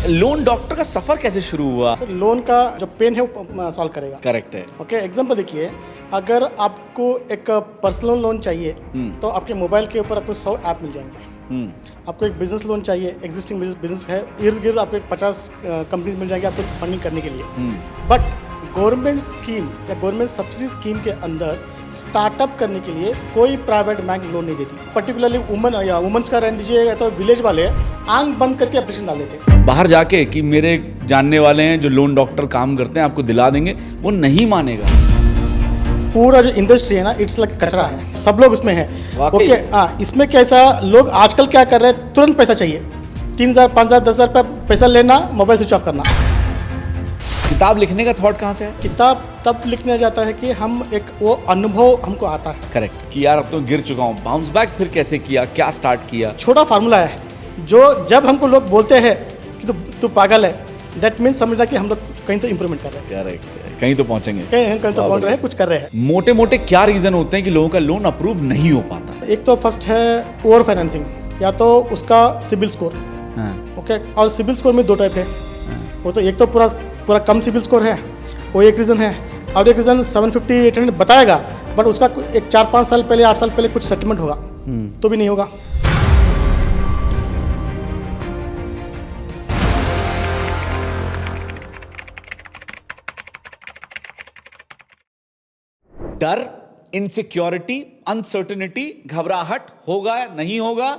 Loan doctor का सफर कैसे शुरू हुआ? सर लोन का जो पेन है वो सॉल्व करेगा। करेक्ट है। ओके, एग्जांपल देखिए, अगर आपको एक पर्सनल लोन चाहिए तो आपके मोबाइल के ऊपर आपको 100 ऐप मिल जाएंगे। आपको एक बिजनेस लोन चाहिए, एग्जिस्टिंग बिजनेस है, इर्द गिर्द आपको एक 50 कंपनीज मिल जाएंगे आपको फंडिंग करने के लिए। बट गवर्नमेंट स्कीम या गवर्नमेंट सब्सिडी स्कीम के अंदर स्टार्टअप करने के लिए कोई प्राइवेट बैंक लोन नहीं देती। पर्टिकुलरली वुमन या वुमेंस का रहने दीजिए या तो विलेज वाले आंख बंद करके ऑपरेशन डाल देते हैं। बाहर जाके कि मेरे जानने वाले हैं जो लोन डॉक्टर काम करते हैं, आपको दिला देंगे, वो नहीं मानेगा। पूरा जो इंडस्ट्री है ना, इट्स लाइक कचरा है, सब लोग उसमें है। वाकई। ओके, इसमें कैसा लोग आजकल क्या कर रहे हैं, तुरंत पैसा चाहिए, 3,000 5,000 10,000 रुपये पैसा लेना, मोबाइल स्विच ऑफ करना। किताब लिखने का थॉट कहाँ से है? किताब तब लिखने जाता है कि हम एक वो अनुभव हमको आता है। करेक्ट कि यार अब तो गिर चुका हूँ, बाउंस बैक फिर कैसे किया, क्या स्टार्ट किया। छोटा फार्मूला है, जो जब हमको लोग बोलते हैं कि तू पागल है, दैट मीन्स समझना कि हम लोग कहीं तो इम्प्रूवमेंट कर रहे हैं। करेक्ट, कहीं तो पहुंचेंगे, कहीं तो पहुंच रहे हैं, कुछ कर रहे हैं। मोटे मोटे क्या रीजन होते हैं कि लोगों का लोन अप्रूव नहीं हो पाता? एक तो फर्स्ट है ओवर फाइनेंसिंग, या तो उसका सिबिल स्कोर। ओके, और सिबिल स्कोर में 2 टाइप है। वो तो एक तो पूरा कम सिबिल स्कोर है, वो एक रीज़न है, और एक रीज़न 750 800 बताएगा, बट उसका एक 4-5 साल पहले 8 साल पहले कुछ सेटलमेंट होगा तो भी नहीं होगा। डर, इनसिक्योरिटी, अनसर्टेनिटी, घबराहट, होगा या नहीं होगा,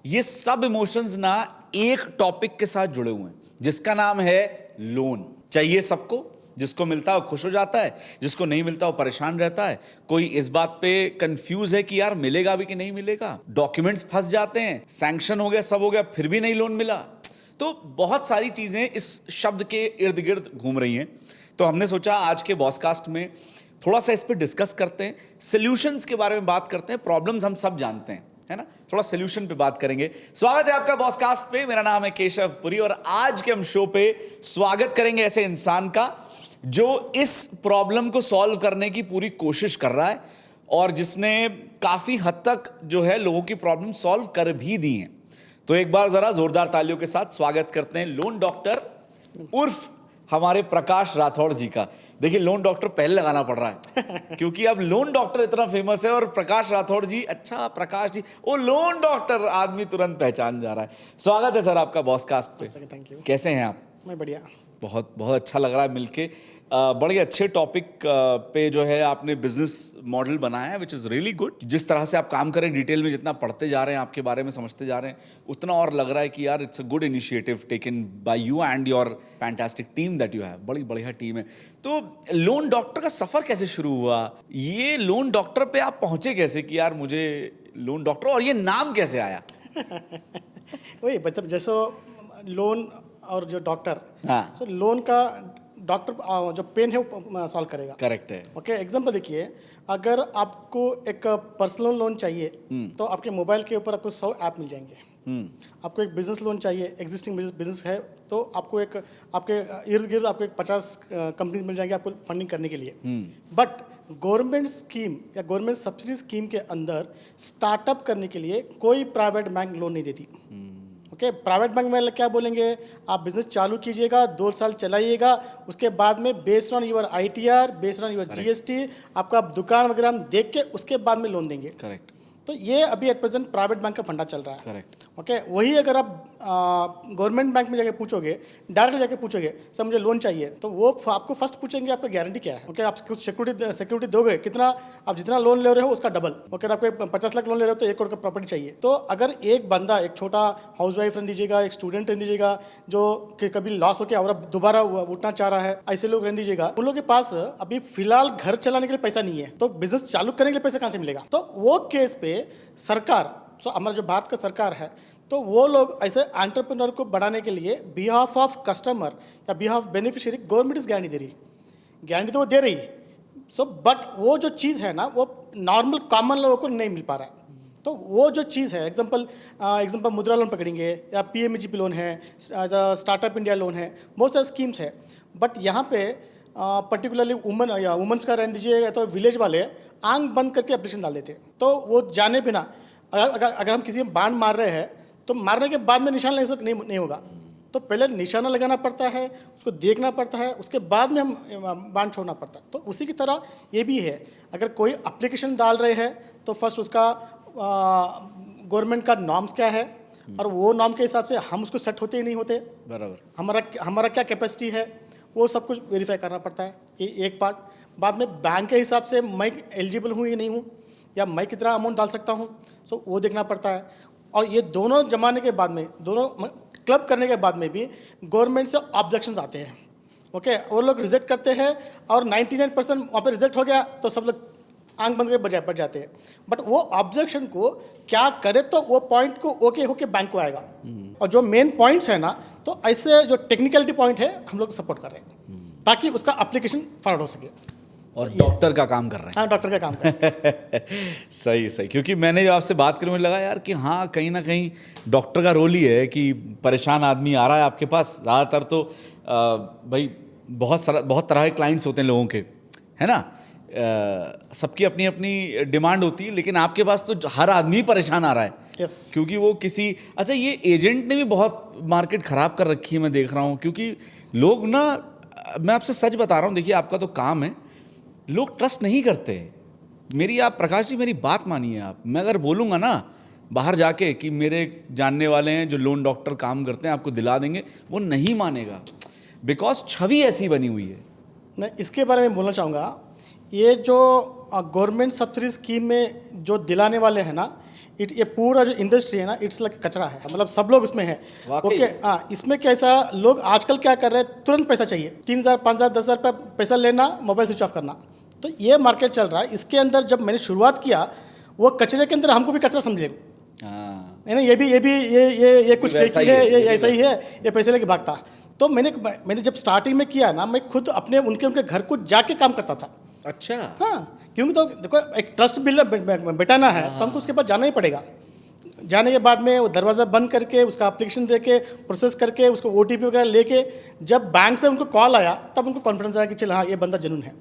ये सब इमोशंस ना एक टॉपिक के साथ जुड़े हुए हैं जिसका नाम है लोन। चाहिए सबको, जिसको मिलता है वो खुश हो जाता है, जिसको नहीं मिलता वो परेशान रहता है। कोई इस बात पे कंफ्यूज है कि यार मिलेगा भी कि नहीं मिलेगा, डॉक्यूमेंट्स फंस जाते हैं, सैंक्शन हो गया, सब हो गया, फिर भी नहीं लोन मिला। तो बहुत सारी चीजें इस शब्द के इर्द गिर्द घूम रही हैं। तो हमने सोचा आज के बॉसकास्ट में थोड़ा सा इस पर डिस्कस करते हैं, सोल्यूशंस के बारे में बात करते हैं। प्रॉब्लम्स हम सब जानते हैं, है ना, थोड़ा सोल्यूशन पे बात करेंगे। स्वागत है आपका बॉसकास्ट पे, मेरा नाम है केशव पुरी, और आज के हम शो पे स्वागत करेंगे ऐसे इंसान का जो इस प्रॉब्लम को सॉल्व करने की पूरी कोशिश कर रहा है और जिसने काफी हद तक जो है लोगों की प्रॉब्लम सॉल्व कर भी दी है। तो एक बार जरा जोरदार तालियों के साथ स्वागत करते हैं लोन डॉक्टर उर्फ हमारे प्रकाश राठौड़ जी का। देखिए, लोन डॉक्टर पहले लगाना पड़ रहा है क्योंकि अब लोन डॉक्टर इतना फेमस है और प्रकाश राठौड़ जी, अच्छा प्रकाश जी, वो लोन डॉक्टर, आदमी तुरंत पहचान जा रहा है। स्वागत है सर आपका बॉसकास्ट पे। Thank you. कैसे हैं आप? मैं बढ़िया। बहुत बहुत अच्छा लग रहा है मिलके। बड़े अच्छे टॉपिक पे जो है आपने बिजनेस मॉडल बनाया है, विच इज़ रियली गुड। जिस तरह से आप काम करें, डिटेल में जितना पढ़ते जा रहे हैं, आपके बारे में समझते जा रहे हैं, उतना और लग रहा है कि यार it's a good initiative taken by you and your fantastic team that you have. बड़ी बढ़िया टीम है। तो लोन डॉक्टर का सफ़र कैसे शुरू हुआ? ये लोन डॉक्टर पे आप पहुंचे कैसे कि यार मुझे लोन डॉक्टर, और ये नाम कैसे आया? वही मतलब जैसे लोन और जो डॉक्टर, हाँ। सो लोन का डॉक्टर जो पेन है वो सॉल्व करेगा। करेक्ट है। ओके, एग्जांपल देखिए, अगर आपको एक पर्सनल लोन चाहिए तो आपके मोबाइल के ऊपर आपको 100 ऐप मिल जाएंगे। आपको एक बिजनेस लोन चाहिए, एग्जिस्टिंग बिजनेस है, तो आपको एक आपके इर्द गिर्द आपको एक 50 कंपनीज मिल जाएंगे आपको फंडिंग करने के लिए। बट गवर्नमेंट स्कीम या गवर्नमेंट सब्सिडी स्कीम के अंदर स्टार्टअप करने के लिए कोई प्राइवेट बैंक लोन नहीं देती। ओके, प्राइवेट बैंक में क्या बोलेंगे, आप बिजनेस चालू कीजिएगा, 2 साल चलाइएगा, उसके बाद में based on your ITR, based on your GST, आपका दुकान वगैरह हम देख के उसके बाद में लोन देंगे। करेक्ट। तो ये अभी एट प्रेजेंट प्राइवेट बैंक का फंडा चल रहा है। करेक्ट। ओके, वही अगर आप गवर्नमेंट बैंक में जाके पूछोगे, डायरेक्ट जाके पूछोगे सर मुझे लोन चाहिए, तो वो आपको फर्स्ट पूछेंगे आपका गारंटी क्या है। ओके, आप कुछ सिक्योरिटी दोगे, कितना आप जितना लोन ले रहे हो उसका डबल। ओके, आपको 50 लाख लोन ले रहे हो तो 1 करोड़ का प्रॉपर्टी चाहिए। तो अगर एक बंदा, एक छोटा हाउस वाइफ रहने दीजिएगा, एक स्टूडेंट रहने दीजिएगा जो कि कभी लॉस होकर और अब दोबारा उठना चाह रहा है, ऐसे लोग रहने दीजिएगा, उन लोगों के पास अभी फिलहाल घर चलाने के लिए पैसा नहीं है, तो बिजनेस चालू करने के लिए पैसा कहाँ से मिलेगा? तो वो केस पे सरकार, तो हमारा जो भारत का सरकार है, तो वो लोग ऐसे एंटरप्रेन्योर को बढ़ाने के लिए बिहाफ ऑफ कस्टमर या बिहाफ बेनिफिशियरी गवर्नमेंट इस गारंटी दे रही। गारंटी तो वो दे रही, सो बट वो जो चीज़ है ना, वो नॉर्मल कॉमन लोगों को नहीं मिल पा रहा है। तो वो जो चीज़ है, एग्जांपल मुद्रा लोन पकड़ेंगे या PMGP लोन है, स्टार्टअप इंडिया लोन है, बहुत सारे स्कीम्स है। बट यहाँ पे पर्टिकुलरली वुमेंस का रहने दीजिए या तो विलेज वाले आंख बंद करके ऑपरेशन डाल देते हैं। तो वो जाने बिना अगर हम किसी में बाण मार रहे हैं तो मारने के बाद में निशान नहीं होगा, तो पहले निशाना लगाना पड़ता है, उसको देखना पड़ता है, उसके बाद में हम बांध छोड़ना पड़ता है। तो उसी की तरह ये भी है, अगर कोई एप्लीकेशन डाल रहे हैं तो फर्स्ट उसका गवर्नमेंट का नॉर्म्स क्या है, और वो नॉर्म के हिसाब से हम उसको सेट होते ही नहीं होते, बराबर। हमारा क्या कैपेसिटी है, वो सब कुछ वेरीफाई करना पड़ता है। ये एक पार्ट। बाद में बैंक के हिसाब से मैं एलिजिबल हूँ या नहीं हूँ, या मैं कितना अमाउंट डाल सकता हूँ, सो वो देखना पड़ता है। और ये दोनों जमाने के बाद में, दोनों क्लब करने के बाद में भी गवर्नमेंट से ऑब्जेक्शंस आते हैं। ओके, वो लोग रिजेक्ट करते हैं, और 99% वहाँ पे रिजेक्ट हो गया तो सब लोग आंख बंद करके बच जाते हैं। बट वो ऑब्जेक्शन को क्या करे तो वो पॉइंट को ओके होके बैंक को आएगा। और जो मेन पॉइंट्स है ना, तो ऐसे जो टेक्निकलिटी पॉइंट है हम लोग सपोर्ट कर रहे हैं, ताकि उसका एप्लीकेशन फॉरवर्ड हो सके। और डॉक्टर का काम कर रहे हैं। हाँ, डॉक्टर का काम कर रहे हैं। सही सही, क्योंकि मैंने जब आपसे बात करी मुझे लगा यार कि हाँ, कहीं ना कहीं डॉक्टर का रोल ही है कि परेशान आदमी आ रहा है आपके पास। ज़्यादातर तो भाई बहुत तरह के क्लाइंट्स होते हैं लोगों के, है ना, सबकी अपनी अपनी डिमांड होती है, लेकिन आपके पास तो हर आदमी परेशान आ रहा है। Yes. क्योंकि वो किसी, अच्छा, ये एजेंट ने भी बहुत मार्केट ख़राब कर रखी है, मैं देख रहा हूँ। क्योंकि लोग ना, मैं आपसे सच बता रहा हूँ, देखिए आपका तो काम है, लोग ट्रस्ट नहीं करते। आप प्रकाश जी मेरी बात मानिए, आप, मैं अगर बोलूँगा ना बाहर जाके कि मेरे जानने वाले हैं जो लोन डॉक्टर काम करते हैं, आपको दिला देंगे, वो नहीं मानेगा, बिकॉज छवि ऐसी बनी हुई है। मैं इसके बारे में बोलना चाहूँगा, ये जो गवर्नमेंट सब्सिडी स्कीम में जो दिलाने वाले हैं ना, ये पूरा जो इंडस्ट्री है ना, इट्स लाइक कचरा है, मतलब सब लोग उसमें है। ओके, हाँ, इसमें कैसा लोग आजकल क्या कर रहे हैं, तुरंत पैसा चाहिए, 3,000 5,000 10,000 रुपये पैसा लेना, मोबाइल स्विच ऑफ करना। तो ये मार्केट चल रहा है। इसके अंदर जब मैंने शुरुआत किया, वो कचरे के अंदर हमको भी कचरा समझेगा, है ना, ये कुछ फेक ही है, ये ऐसा ही है, ये पैसे लेके भागता। तो मैंने जब स्टार्टिंग में किया ना, मैं खुद अपने उनके घर को जाके काम करता था। अच्छा, हाँ, क्योंकि तो देखो, एक ट्रस्ट बिल्ड बिठाना है तो हमको उसके पास जाना ही पड़ेगा। जाने के बाद में वो दरवाज़ा बंद करके, उसका एप्लीकेशन दे के, प्रोसेस करके, उसको OTP वगैरह लेके, जब बैंक से उनको कॉल आया तब उनको कॉन्फिडेंस आया कि चल हाँ, ये बंदा जेन्युइन है।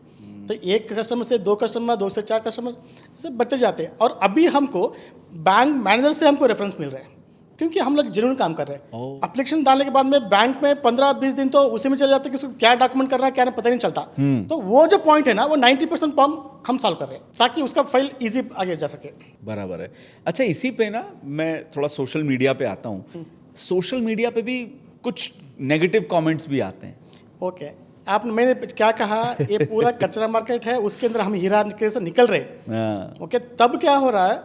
तो एक कस्टमर से 2 कस्टमर, 2 से 4 कस्टमर ऐसे बढ़ते जाते हैं। और अभी हमको बैंक मैनेजर से हमको रेफरेंस मिल रहे हैं, क्योंकि हम लोग जेन्युइन काम कर रहे हैं। एप्लीकेशन डालने के बाद में बैंक में 15-20 दिन तो उसी में चले जाते हैं कि उसको क्या डॉक्यूमेंट करना है, क्या नहीं, पता नहीं चलता। तो वो जो पॉइंट है ना, वो 90% प्रॉब्लम हम सॉल्व कर रहे हैं, ताकि उसका फाइल इजी आगे जा सके। बराबर है। अच्छा, इसी पे ना मैं थोड़ा सोशल मीडिया पे आता हूँ। सोशल मीडिया पे भी कुछ नेगेटिव कमेंट्स भी आते हैं। ओके, मैंने क्या कहा, ये पूरा कचरा मार्केट है, उसके अंदर हम हीरा से निकल रहे हैं। ओके, तब क्या हो रहा है,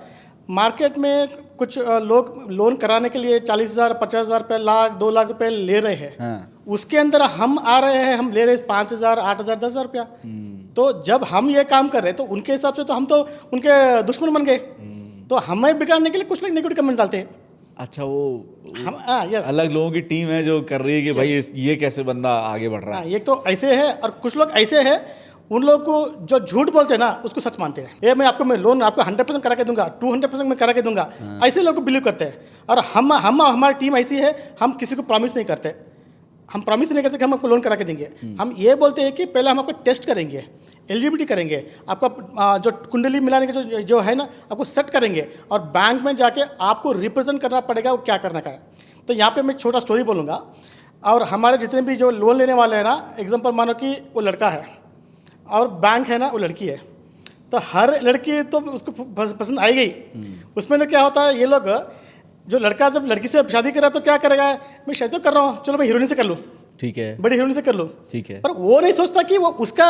मार्केट में कुछ लोग लोन कराने के लिए 40,000 50,000 रुपये, लाख 2 लाख रुपए ले रहे हैं। उसके अंदर हम आ रहे हैं, हम ले रहे हैं 5,000 8,000 10,000 रुपया। तो जब हम ये काम कर रहे हैं तो उनके हिसाब से तो हम तो उनके दुश्मन बन गए। तो हमें बिगाड़ने के लिए कुछ लोग नेगेटिव कमेंट्स डालते हैं। अच्छा, वो हम यस, अलग लोगों की टीम है जो कर रही है कि भाई ये कैसे बंदा आगे बढ़ रहा है। ये तो ऐसे है, और कुछ लोग ऐसे हैं, उन लोगों को जो झूठ बोलते हैं ना, उसको सच मानते हैं। ये मैं लोन आपको 100% करा के दूंगा, 200% मैं करा के दूंगा, ऐसे लोग बिलीव करते हैं। और हम हमारी टीम ऐसी है, हम किसी को प्रॉमिस नहीं करते। हम प्रॉमिस नहीं करते कि हम आपको लोन करा के देंगे। हम ये बोलते हैं कि पहले हम आपको टेस्ट करेंगे, एलिजिबिलिटी करेंगे, आपका जो कुंडली मिलाने के जो है ना, आपको सेट करेंगे, और बैंक में जाके आपको रिप्रेजेंट करना पड़ेगा वो क्या करना का है। तो यहाँ पे मैं छोटा स्टोरी बोलूँगा। और हमारे जितने भी जो लोन लेने वाले हैं ना, एग्जाम्पल मानो कि वो लड़का है और बैंक है ना, वो लड़की है, तो हर लड़की तो उसको पसंद आई गई। उसमें तो क्या होता है, ये लोग, जो लड़का जब लड़की से शादी कर रहा है तो क्या करेगा, मैं शादी तो कर रहा हूँ, चलो मैं हीरोइन से कर लूँ, ठीक है, बड़ी हीरोइन से कर लूँ, ठीक है। पर वो नहीं सोचता कि वो उसका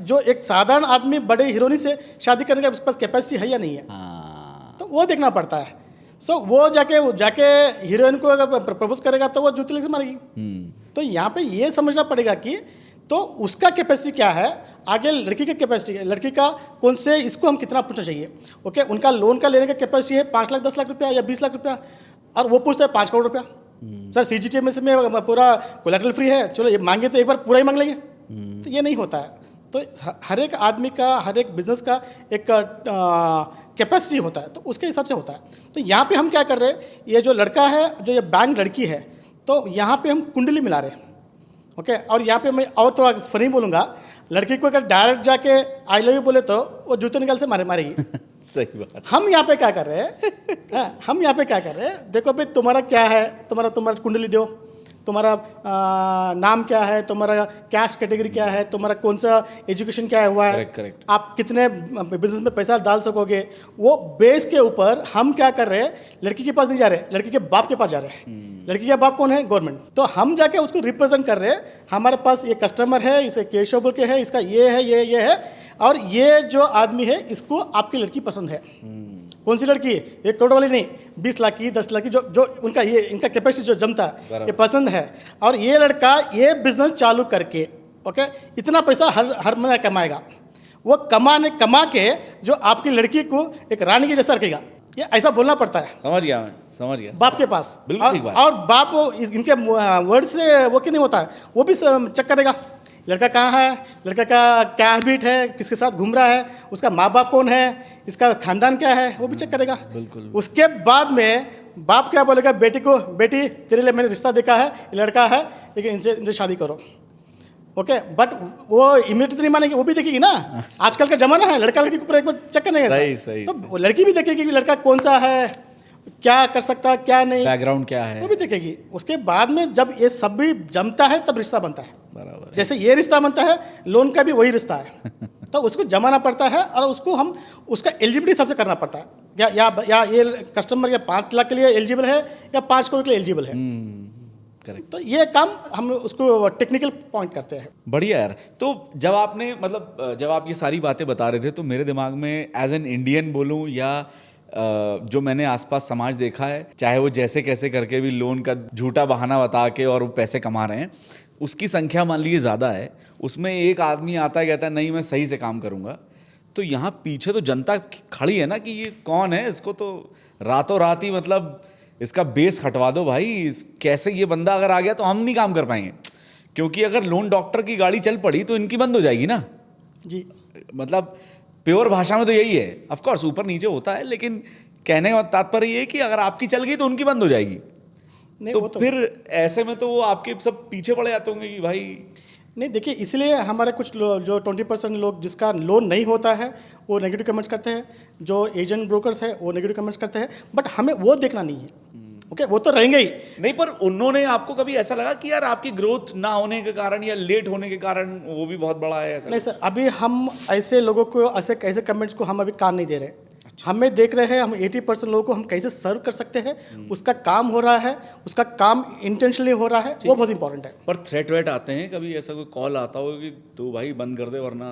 जो एक साधारण आदमी बड़े हीरोइन से शादी करने का उसके पास कैपेसिटी है या नहीं है। तो वो देखना पड़ता है। सो वो जाके हीरोइन को अगर प्रपोज करेगा तो वो जूते लेके मारेगी। तो यहाँ पे ये समझना पड़ेगा कि तो उसका कैपेसिटी क्या है, आगे लड़की की कैपेसिटी, लड़की का कौन से, इसको हम कितना पूछना चाहिए। ओके, उनका लोन का लेने का कैपेसिटी है 5 लाख 10 लाख रुपया या 20 लाख रुपया, और वो पूछता है 5 करोड़ रुपया। सर CGT में से मैं पूरा कोलैटरल फ्री है, चलो ये मांगे तो एक बार पूरा ही मांग लेंगे। तो ये नहीं होता है। तो हर एक आदमी का, हर एक बिजनेस का एक कैपेसिटी होता है, तो उसके हिसाब से होता है। तो यहाँ पे हम क्या कर रहे हैं, ये जो लड़का है, जो ये बैंक लड़की है, तो यहाँ पे हम कुंडली मिला रहे हैं। ओके, और यहाँ पे मैं और थोड़ा फनी बोलूँगा, लड़की को अगर डायरेक्ट जाके आई लव यू बोले तो वो जूते निकाल से मारेगी। सही बात। हम यहाँ पे क्या कर रहे हैं, हम यहाँ पे क्या कर रहे हैं, देखो भाई तुम्हारा क्या है, तुम्हारा कुंडली दो, तुम्हारा नाम क्या है, तुम्हारा कैश कैटेगरी क्या है, तुम्हारा कौन सा एजुकेशन क्या हुआ है, करेक्ट। आप कितने बिजनेस में पैसा डाल सकोगे, वो बेस के ऊपर हम क्या कर रहे हैं, लड़की के पास नहीं जा रहे, लड़की के बाप के पास जा रहे हैं। लड़की का बाप कौन है? गवर्नमेंट। तो हम जाके उसको रिप्रेजेंट कर रहे हैं, हमारे पास ये कस्टमर है, इसे केशव बोल के है, इसका ये है, ये है, और ये जो आदमी है इसको आपकी लड़की पसंद है। कौन सी लड़की? 1 करोड़ वाली नहीं, 20 लाख की, 10 लाख की, जो उनका ये इनका कैपेसिटी जो जमता है, ये पसंद है। और ये लड़का ये बिजनेस चालू करके ओके इतना पैसा हर महीने कमाएगा, वो कमा के जो आपकी लड़की को एक रानी के जैसा रखेगा, ये ऐसा बोलना पड़ता है। समझ गया मैं, समझ गया। बाप के पास बिल्कुल ठीक बात। और बाप इनके वर्ड से वो क्यों नहीं होता है, वो भी चेक करेगा लड़का कहाँ है, लड़का का क्या हैबिट है, किसके साथ घूम रहा है, उसका माँ बाप कौन है, इसका खानदान क्या है, वो भी चेक करेगा। बिल्कुल। उसके बाद में बाप क्या बोलेगा बेटी को, बेटी तेरे लिए मैंने रिश्ता देखा है, लड़का है, लेकिन इनसे शादी करो। ओके बट वो इमीडिएट नहीं मानेगी, वो भी देखेगी ना, आजकल का जमाना है, लड़का लड़की के ऊपर एक बार चेक करने सही, तो लड़की भी देखेगी कि लड़का कौन सा है, क्या कर सकता है, क्या नहीं, बैकग्राउंड क्या है, वो भी देखेगी। उसके बाद में जब ये सब भी जमता है तब रिश्ता बनता है। बराबर। जैसे ये रिश्ता बनता है, लोन का भी वही रिश्ता है। तो उसको जमाना पड़ता है और उसको हम उसका एलिजिबिलिटी सबसे करना पड़ता है, या ये कस्टमर या 5 लाख के लिए एलिजिबल है या 5 करोड़ के लिए एलिजिबल है। करेक्ट। तो ये काम हम उसको टेक्निकल पॉइंट करते हैं। बढ़िया यार। तो जब आपने मतलब जब आप ये सारी बातें बता रहे थे तो मेरे दिमाग में एज एन इंडियन बोलूं या जो मैंने आसपास समाज देखा है, चाहे वो जैसे कैसे करके भी लोन का झूठा बहाना बता के और वो पैसे कमा रहे हैं, उसकी संख्या मान लीजिए ज़्यादा है, उसमें एक आदमी आता है कहता है नहीं मैं सही से काम करूँगा, तो यहाँ पीछे तो जनता खड़ी है ना कि ये कौन है, इसको तो रातों रात ही मतलब इसका बेस हटवा दो भाई, कैसे ये बंदा अगर आ गया तो हम नहीं काम कर पाएंगे, क्योंकि अगर लोन डॉक्टर की गाड़ी चल पड़ी तो इनकी बंद हो जाएगी ना जी। मतलब प्योर भाषा में तो यही है, ऑफ कोर्स ऊपर नीचे होता है, लेकिन कहने का तात्पर्य ये है कि अगर आपकी चल गई तो उनकी बंद हो जाएगी। तो फिर ऐसे में तो वो आपके सब पीछे पड़े जाते होंगे कि भाई नहीं। देखिए इसलिए हमारे कुछ जो 20% लोग जिसका लोन नहीं होता है वो नेगेटिव कमेंट्स करते हैं, जो एजेंट ब्रोकर्स है वो नेगेटिव कमेंट्स करते हैं, बट हमें वो देखना नहीं है। ओके वो तो रहेंगे ही नहीं, पर उन्होंने आपको कभी ऐसा लगा कि यार आपकी ग्रोथ ना होने के कारण या लेट होने के कारण वो भी बहुत बड़ा है ऐसा? नहीं सर, अभी हम ऐसे लोगों को ऐसे कमेंट्स को हम अभी कान नहीं दे रहे। हमें देख रहे हैं हम 80% लोगों को हम कैसे सर्व कर सकते हैं, उसका काम हो रहा है, उसका काम इंटेंशनली हो रहा है, वो बहुत इंपॉर्टेंट है। पर थ्रेट वेट आते हैं कभी, ऐसा कोई कॉल आता हो कि तू भाई बंद कर दे वरना?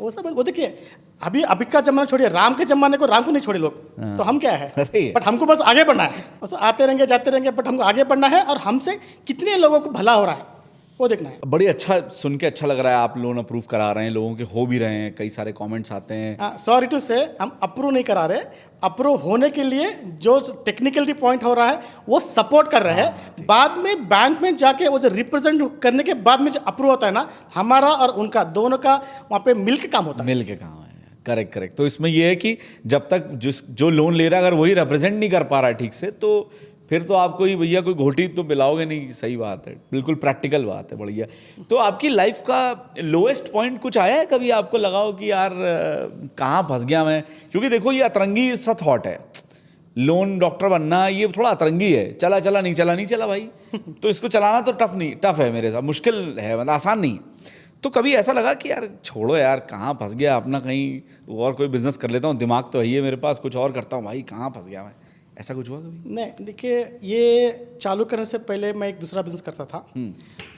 वो सब वो देखिए अभी का जमाना छोड़िए, राम के जमाने को राम को नहीं छोड़े लोग, तो हम क्या है, बट हमको बस आगे बढ़ना है, बस आते रहेंगे जाते रहेंगे, बट हमको आगे बढ़ना है और हमसे कितने लोगों को भला हो रहा है वो देखना है। बड़ी अच्छा सुन के अच्छा लग रहा है, आप लोन अप्रूव करा रहे हैं, लोगों के हो भी रहे हैं, कई सारे कमेंट्स आते हैं। सॉरी टू से हम अप्रूव नहीं करा रहे, अप्रूव होने के लिए जो टेक्निकली पॉइंट हो रहा है वो सपोर्ट कर रहे हैं। बाद में बैंक में जाके वो जो रिप्रेजेंट करने के बाद में जो अप्रूव होता है ना, हमारा और उनका दोनों का वहाँ पे मिल के काम होता है। मिल के काम है, करेक्ट। तो इसमें ये है कि जब तक जो लोन ले रहा है अगर वही रिप्रेजेंट नहीं कर पा रहा है ठीक से, तो फिर तो आपको ही भैया कोई घोटी तो मिलाओगे नहीं। सही बात है, बिल्कुल प्रैक्टिकल बात है, बढ़िया। तो आपकी लाइफ का लोएस्ट पॉइंट कुछ आया है कभी, आपको लगा हो कि यार कहाँ फंस गया मैं? क्योंकि देखो ये अतरंगी सा थॉट है, लोन डॉक्टर बनना ये थोड़ा अतरंगी है, चला नहीं चला भाई तो इसको चलाना तो टफ है मेरे साथ, मुश्किल है, मतलब आसान नहीं। तो कभी ऐसा लगा कि यार छोड़ो यार कहाँ फंस गया, अपना कहीं और कोई बिजनेस कर लेता हूँ, दिमाग तो है ही है मेरे पास, कुछ और करता हूँ भाई, कहाँ फंस गया मैं? ऐसा कुछ हुआ कभी? नहीं देखिए, ये चालू करने से पहले मैं एक दूसरा बिजनेस करता था,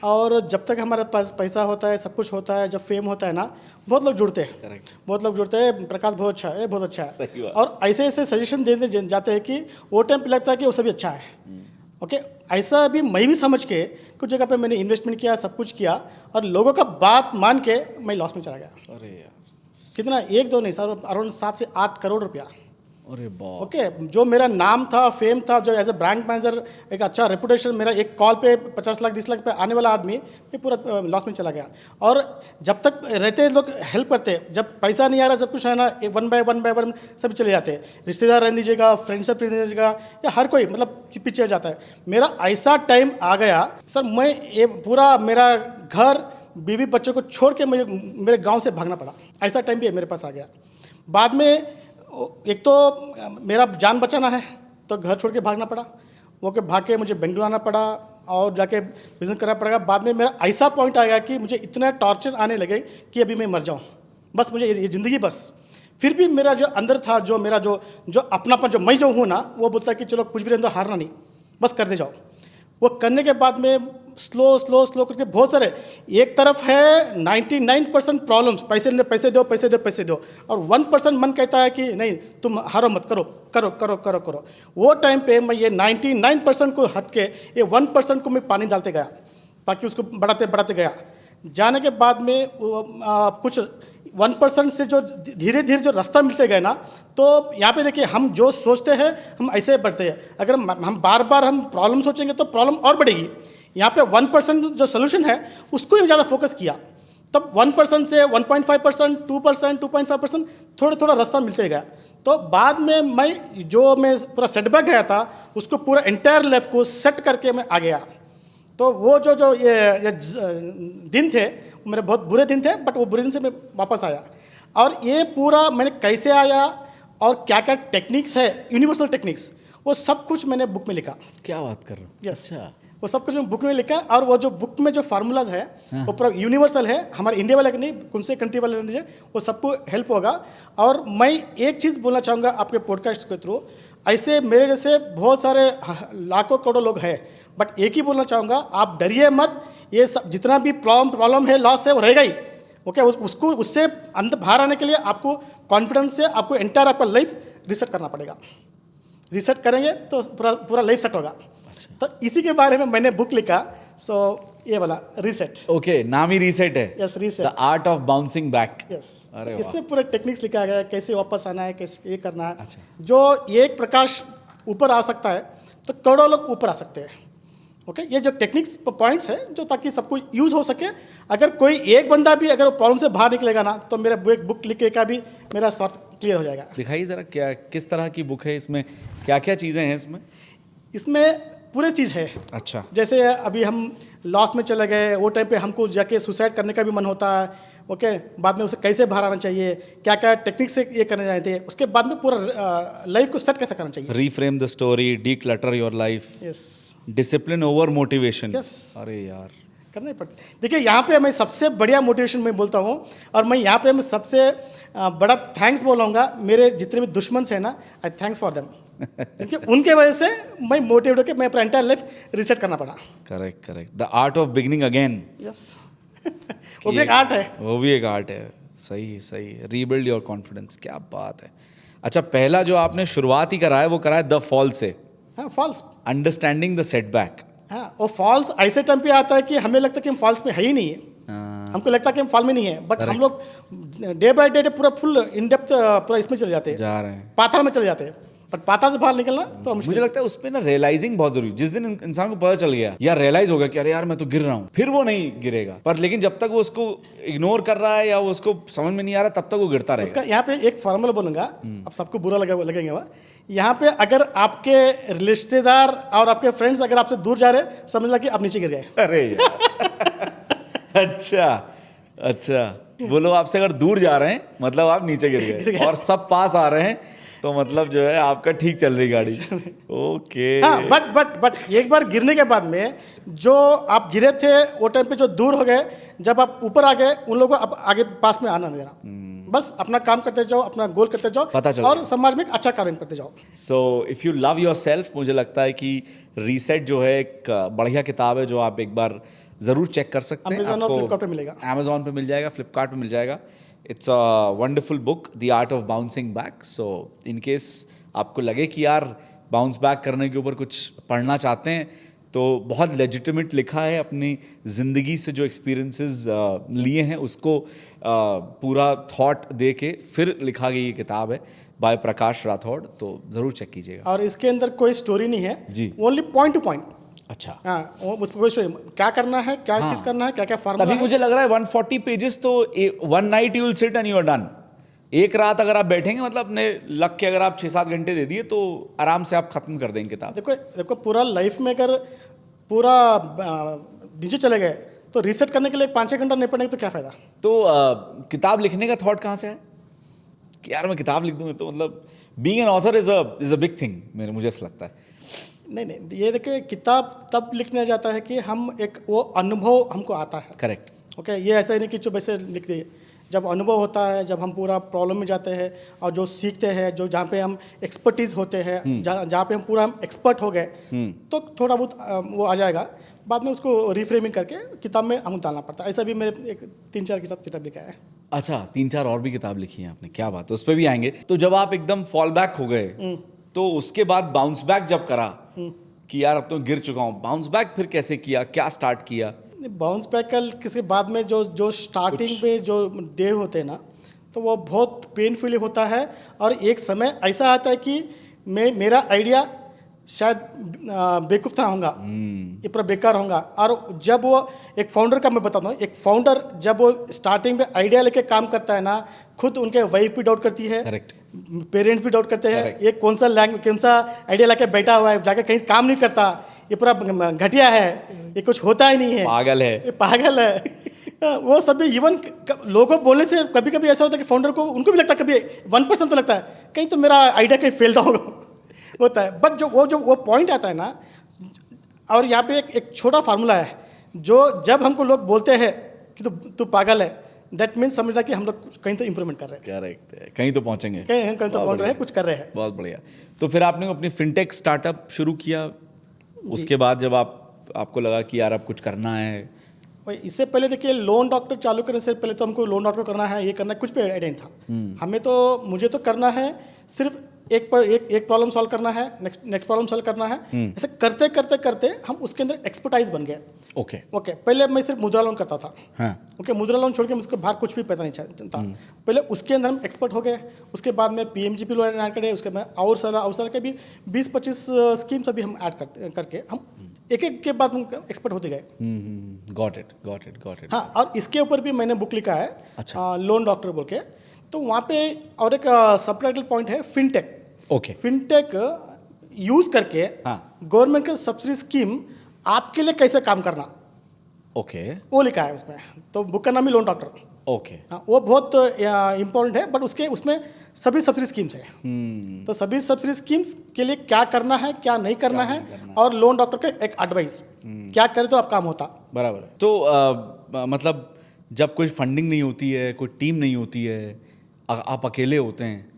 और जब तक हमारे पास पैसा होता है, सब कुछ होता है, जब फेम होता है ना, बहुत लोग जुड़ते हैं। Correct. बहुत लोग जुड़ते हैं, प्रकाश बहुत अच्छा है, बहुत अच्छा सही है, बात। और ऐसे ऐसे सजेशन देते जाते हैं कि वो टाइम पे लगता है कि वो सभी अच्छा है। ओके ऐसा भी मैं भी समझ के कुछ जगह पे मैंने इन्वेस्टमेंट किया, सब कुछ किया, और लोगों का बात मान के मैं लॉस में चला गया। अरे यार, कितना, 1-2 नहीं सर, अराउंड 7 से 8 करोड़ रुपया। अरे बाप। ओके जो मेरा नाम था, फेम था, जो एज ए ब्रांच मैनेजर एक अच्छा रेपुटेशन, मेरा एक कॉल पे 50 लाख 20 लाख पे आने वाला आदमी, मैं पूरा लॉस में चला गया। और जब तक रहते लोग हेल्प करते, जब पैसा नहीं आ रहा, सब कुछ है ना, 1 बाय 1 सब चले जाते हैं, रिश्तेदार रहने दीजिएगा, फ्रेंडशिप रहने दीजिएगा, या हर कोई मतलब पीछे जाता है। मेरा ऐसा टाइम आ गया सर, मैं ये पूरा मेरा घर बीवी बच्चों को छोड़ के मुझे मेरे गाँव से भागना पड़ा। ऐसा टाइम भी मेरे पास आ गया। बाद में एक तो मेरा जान बचाना है तो घर छोड़ के भागना पड़ा, वो के भाग के मुझे बेंगलुरु आना पड़ा और जाके बिजनेस करना पड़ेगा। बाद में मेरा ऐसा पॉइंट आ गया कि मुझे इतना टॉर्चर आने लगे कि अभी मैं मर जाऊँ, बस मुझे ये ज़िंदगी बस। फिर भी मेरा जो अंदर था, जो मेरा जो अपनापन, जो मैं जो हूँ ना, वो बोलता है कि चलो कुछ भी रहने दो, हारना नहीं, बस करते जाओ। वो करने के बाद में स्लो करके बहुत सारे, एक तरफ है 99% प्रॉब्लम्स, पैसे दो, और 1% मन कहता है कि नहीं तुम हारो मत, करो। वो टाइम पे मैं ये 99% को हट के ये 1% को मैं पानी डालते गया, ताकि उसको बढ़ाते गया। जाने के बाद में कुछ 1% से जो धीरे धीरे जो रास्ता मिलते गए ना, तो यहाँ पे देखिए हम जो सोचते हैं हम ऐसे बढ़ते हैं। अगर हम बार बार हम प्रॉब्लम सोचेंगे तो प्रॉब्लम और बढ़ेगी। यहाँ पे 1% जो सोल्यूशन है उसको ही ज़्यादा फोकस किया, तब 1% से 1.5%, 2%, 2.5% थोड़ा रास्ता मिलते गया। तो बाद में मैं पूरा सेटबैक गया था, उसको पूरा एंटायर लाइफ को सेट करके मैं आ गया। तो वो जो ये दिन थे मेरे बहुत बुरे दिन थे, बट वो बुरे दिन से मैं वापस आया। और ये पूरा मैंने कैसे आया और क्या क्या टेक्निक्स है, यूनिवर्सल टेक्निक्स, वो सब कुछ मैंने बुक में लिखा। क्या बात कर रहे हो? यस, अच्छा, वो सब कुछ मैं बुक में लिखा। और वो जो बुक में जो फार्मूलाज है वो पूरा यूनिवर्सल है, हमारे इंडिया वाले का नहीं, कौन से कंट्री वाले नहीं, वो सबको हेल्प होगा। और मैं एक चीज़ बोलना चाहूँगा आपके पॉडकास्ट के थ्रू, ऐसे मेरे जैसे बहुत सारे लाखों करोड़ों लोग हैं, बट एक ही बोलना चाहूँगा, आप डरिए मत। ये सब जितना भी प्रॉब्लम है, लॉस है, वो रहेगा ही। ओके, उससे अंदर बाहर आने के लिए आपको कॉन्फिडेंस से आपको एंटायर आपका लाइफ रिसेट करना पड़ेगा। रिसेट करेंगे तो पूरा लाइफ सेट होगा। तो इसी के बारे में मैंने बुक लिखा। सो ये वाला रीसेट। ओके, नाम ही रीसेट है। Yes, reset, the art of bouncing back. Yes. अरे वाह। इसमें पूरे टेक्निक्स लिखा गया है, कैसे वापस आना है, कैसे ये करना है। अच्छा। जो एक प्रकाश ऊपर आ सकता है तो करोड़ों लोग ऊपर आ सकते हैं। ओके, ये जो टेक्निक्स पॉइंट्स है जो ताकि सबको यूज हो सके। अगर कोई एक बंदा भी अगर प्रॉब्लम से बाहर निकलेगा ना, तो मेरा एक बुक लिखने का भी मेरा स्वार्थ क्लियर हो जाएगा। दिखाइए ज़रा, क्या किस तरह की बुक है, इसमें क्या क्या चीज़ें हैं इसमें? इसमें पूरे चीज़ है। अच्छा। जैसे अभी हम लॉस में चले गए, वो टाइम पे हमको जाके सुसाइड करने का भी मन होता है। ओके, बाद में उसे कैसे बाहर आना चाहिए, क्या क्या टेक्निक से ये करने चाहिए, उसके बाद में पूरा लाइफ को सेट कैसे करना चाहिए। Reframe the story, declutter your life, yes, discipline over motivation. Yes. अरे यार, करना ही पड़ता है। देखिए, यहाँ पे मैं सबसे बढ़िया मोटिवेशन मैं बोलता हूँ, और मैं यहाँ पे मैं सबसे बड़ा थैंक्स बोलूँगा मेरे जितने भी दुश्मन हैं ना, आई थैंक्स फॉर देम। क्योंकि उनके वजह से मैं मोटिवेट होकर मैं अपना एंटायर लाइफ रिसेट करना पड़ा। Correct. The art of beginning again. Yes. वो भी एक आर्ट है। वो भी एक आर्ट है। सही। रीबिल्ड योर कॉन्फिडेंस, क्या बात है। अच्छा, पहला जो आपने शुरुआत ही करा है वो करा है द फॉल से। हाँ, फॉल्स। Understanding the setback. हाँ, वो फॉल्स ऐसे टाइम पे आता है कि हमें लगता है कि हम फॉल्स में है ही नहीं है। हमको लगता है कि हम फॉल में नहीं है, बट हम लोग डे बाय डे पूरा फुल इन डेप्थ पूरा इसमें चले जाते हैं, जा रहे हैं, पाताल में चले जाते हैं। बट पाताल से बाहर निकलना तो मुझे लगता है उस पे ना रियलाइजिंग बहुत जरूरी। जिस दिन इंसान को पता चल गया या रियलाइज हो गया कि अरे यार मैं तो गिर रहा हूँ, फिर वो नहीं गिरेगा। पर लेकिन जब तक वो उसको इग्नोर कर रहा है या वो उसको समझ में नहीं आ रहा, तब तक वो गिरता रहेगा। उसका यहाँ पे एक फॉर्मूला बोलूंगा, अब सबको बुरा लगेगा वह। यहाँ पे अगर आपके रिश्तेदार और आपके फ्रेंड्स अगर आपसे दूर जा रहे, समझ ला कि आप नीचे गिर गए। अरे यार। अच्छा, वो लोग आपसे अगर दूर जा रहे हैं मतलब आप नीचे गिर गए, और सब पास आ रहे हैं तो मतलब जो है आपका ठीक चल रही गाड़ी। ओके। हाँ, बट एक बार गिरने के बाद में जो आप गिरे थे वो टाइम पे जो दूर हो गए, जब आप ऊपर आ गए, उन लोगों को अब आगे पास में आना नहीं देना। बस अपना काम करते जाओ, अपना गोल करते जाओ, पता चल और समाज में एक अच्छा कार्य करते जाओ। So if you love your self, मुझे लगता है कि रीसेट जो है एक बढ़िया किताब है जो आप एक बार ज़रूर चेक कर सकते हैं। अमेज़न और फ्लिपकार्ट पे मिलेगा। अमेज़ॉन पे मिल जाएगा, फ्लिपकार्ट पे मिल जाएगा। It's a wonderful book, the art of bouncing back. So in case आपको लगे कि यार बाउंस बैक करने के ऊपर कुछ पढ़ना चाहते हैं, तो बहुत लेजिटिमेट लिखा है। अपनी ज़िंदगी से जो एक्सपीरियंसेस लिए हैं उसको पूरा थॉट दे के फिर लिखा गई ये किताब है बाय प्रकाश राठौड़, तो ज़रूर चेक कीजिएगा। और इसके अंदर कोई स्टोरी नहीं है जी, ओनली पॉइंट टू पॉइंट। अच्छा, हाँ, उसको कोई स्टोरी, क्या करना है, क्या चीज़ करना है, क्या क्या फार्मूला तभी है। मुझे लग रहा है 140 पेजेस तो one night you will sit and you are done. एक रात अगर आप बैठेंगे, मतलब अपने लक के अगर आप 6-7 घंटे दे दिए तो आराम से आप खत्म कर देंगे किताब। देखो पूरा लाइफ में अगर पूरा नीचे चले गए तो रीसेट करने के लिए 5-6 घंटा नहीं पड़ेगा तो क्या फ़ायदा। तो किताब लिखने का थॉट कहाँ से है कि यार मैं किताब लिख दूँ? तो मतलब being an author is a big thing, मुझे ऐसा लगता है। नहीं नहीं, ये देखिए किताब तब लिखने जाता है कि हम एक वो अनुभव हमको आता है। करेक्ट। ओके, ये ऐसा ही नहीं कि जो वैसे लिख दिए। जब अनुभव होता है, जब हम पूरा प्रॉब्लम में जाते हैं और जो सीखते हैं, जो जहाँ पे हम एक्सपर्टीज होते हैं, जहाँ पे हम पूरा एक्सपर्ट हो गए, तो थोड़ा बहुत वो आ जाएगा। बाद में उसको रिफ्रेमिंग करके किताब में हम डालना पड़ता है। ऐसा भी मेरे एक 3-4 किताब लिखा है। अच्छा, 3-4 और भी किताब लिखी है आपने, क्या बात है, उस पर भी आएंगे। तो जब आप एकदम फॉल बैक हो गए, तो उसके बाद बाउंस बैक जब करा कि यार अब तो गिर चुका हूँ, बाउंस बैक फिर कैसे किया, क्या स्टार्ट किया? बाउंस बैक कल किसी बाद में जो स्टार्टिंग में जो डे होते हैं ना, तो वो बहुत पेनफुली होता है। और एक समय ऐसा आता है कि मेरा आइडिया शायद बेवकूफ़ तरह होगा, ये पूरा बेकार होगा। और जब वो एक फाउंडर का मैं बताता हूँ, एक फाउंडर जब वो स्टार्टिंग में आइडिया लेके काम करता है ना, खुद उनके वाइफ भी डाउट करती है, करेक्ट। पेरेंट्स भी डाउट करते हैं, Correct. ये कौन सा आइडिया लेके बैठा हुआ है, जाके कहीं काम नहीं करता, ये पूरा घटिया है, ये कुछ होता ही नहीं है, पागल है, ये पागल है। वो सब भी इवन लोगों बोलने से कभी कभी ऐसा होता है कि फाउंडर को, उनको भी लगता है, कभी 1% तो लगता है कहीं तो मेरा आइडिया कहीं फेल तो होगा, होता है। बट जो वो पॉइंट आता है ना, और यहाँ पे एक छोटा फार्मूला है, जो जब हमको लोग बोलते हैं कि तू पागल है, दैट मीन्स समझना कि हम लोग कहीं तो इंप्रूवमेंट कर रहे हैं, करेक्ट है, कहीं तो पहुंचेंगे, कहीं तो पहुंच रहे हैं, कुछ कर रहे हैं। बहुत बढ़िया। तो फिर आपने अपनी फिनटेक स्टार्टअप शुरू किया, उसके बाद जब आपको लगा कि यार अब कुछ करना है? भाई इससे पहले देखिए, लोन डॉक्टर चालू करने से पहले तो हमको लोन डॉक्टर करना है, ये करना है, कुछ भी आइडिया नहीं था हमें। तो मुझे तो करना है सिर्फ एक प्रॉब्लम सॉल्व करना है, नेक्स्ट प्रॉब्लम सॉल्व करना है। ऐसे करते करते करते हम उसके अंदर एक्सपर्टाइज बन गए। ओके। पहले मैं सिर्फ मुद्रा लोन करता था। हाँ। ओके, मुद्रा लोन छोड़ के मुझको बाहर कुछ भी पता नहीं था। पहले उसके अंदर हम एक्सपर्ट हो गए, उसके बाद में पीएमजीपी लोन ऐड करे, उसके बाद और साल के भी 20-25 स्कीम्स अभी हम ऐड करके हम एक के बाद हम एक्सपर्ट होते गए। Got it. हाँ, और इसके ऊपर भी मैंने बुक लिखा है, अच्छा। लोन डॉक्टर बोल के। तो वहाँ पे और एक सबटाइटल पॉइंट है फिनटेक। ओके। फिनटेक यूज करके गवर्नमेंट का सब्सिडी स्कीम आपके लिए कैसे काम करना, ओके, वो लिखा है उसमें। तो बुक का नाम ही लोन डॉक्टर। ओके। हाँ, वो बहुत इंपॉर्टेंट है, बट उसमें सभी सब्सिडी स्कीम्स है। तो सभी सब्सिडी स्कीम्स के लिए क्या करना है, क्या नहीं करना है, और लोन डॉक्टर का एक एडवाइस, क्या करे तो आप काम होता। बराबर है। तो मतलब जब कोई फंडिंग नहीं होती है, कोई टीम नहीं होती है, आप अकेले होते हैं,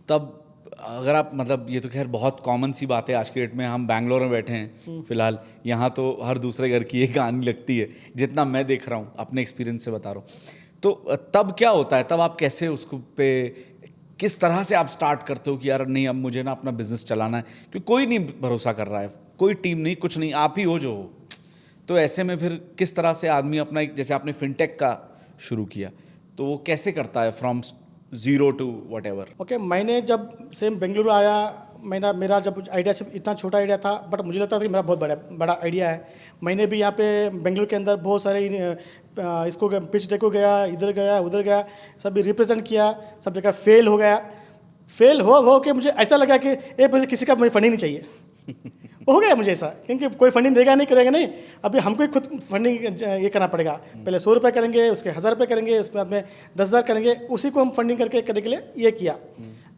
तब अगर आप, मतलब ये तो खैर बहुत कॉमन सी बात है आज के डेट में, हम बैंगलोर में बैठे हैं फिलहाल, यहाँ तो हर दूसरे घर की एक कहानी लगती है, जितना मैं देख रहा हूँ, अपने एक्सपीरियंस से बता रहा हूँ। तो तब क्या होता है, तब आप कैसे उसको पे किस तरह से आप स्टार्ट करते हो कि यार नहीं, अब मुझे ना अपना बिजनेस चलाना है, क्योंकि कोई नहीं भरोसा कर रहा है, कोई टीम नहीं, कुछ नहीं, आप ही हो जो हो। तो ऐसे में फिर किस तरह से आदमी अपना एक, जैसे आपने फिनटेक का शुरू किया, तो वो कैसे करता है फ्रॉम 0 to whatever? ओके, मैंने जब सेम बेंगलुरु आया, मेरा जब आइडिया सिर्फ इतना छोटा आइडिया था, बट मुझे लगता था कि मेरा बहुत बड़ा आइडिया है। मैंने भी यहाँ पे बेंगलुरु के अंदर बहुत सारे इसको पिच डेक को गया, इधर गया उधर गया, सभी रिप्रेजेंट किया, सब जगह फेल हो गया। फेल हो के मुझे ऐसा लगा कि मुझे किसी का मुझे फंडिंग नहीं चाहिए। हो गया मुझे ऐसा, क्योंकि कोई फंडिंग देगा नहीं, करेगा नहीं, अभी हमको ही खुद फंडिंग ये करना पड़ेगा। पहले 100 रुपये करेंगे, उसके 1000 रुपये करेंगे, उसके बाद में 10,000 करेंगे, उसी को हम फंडिंग करने के लिए ये किया।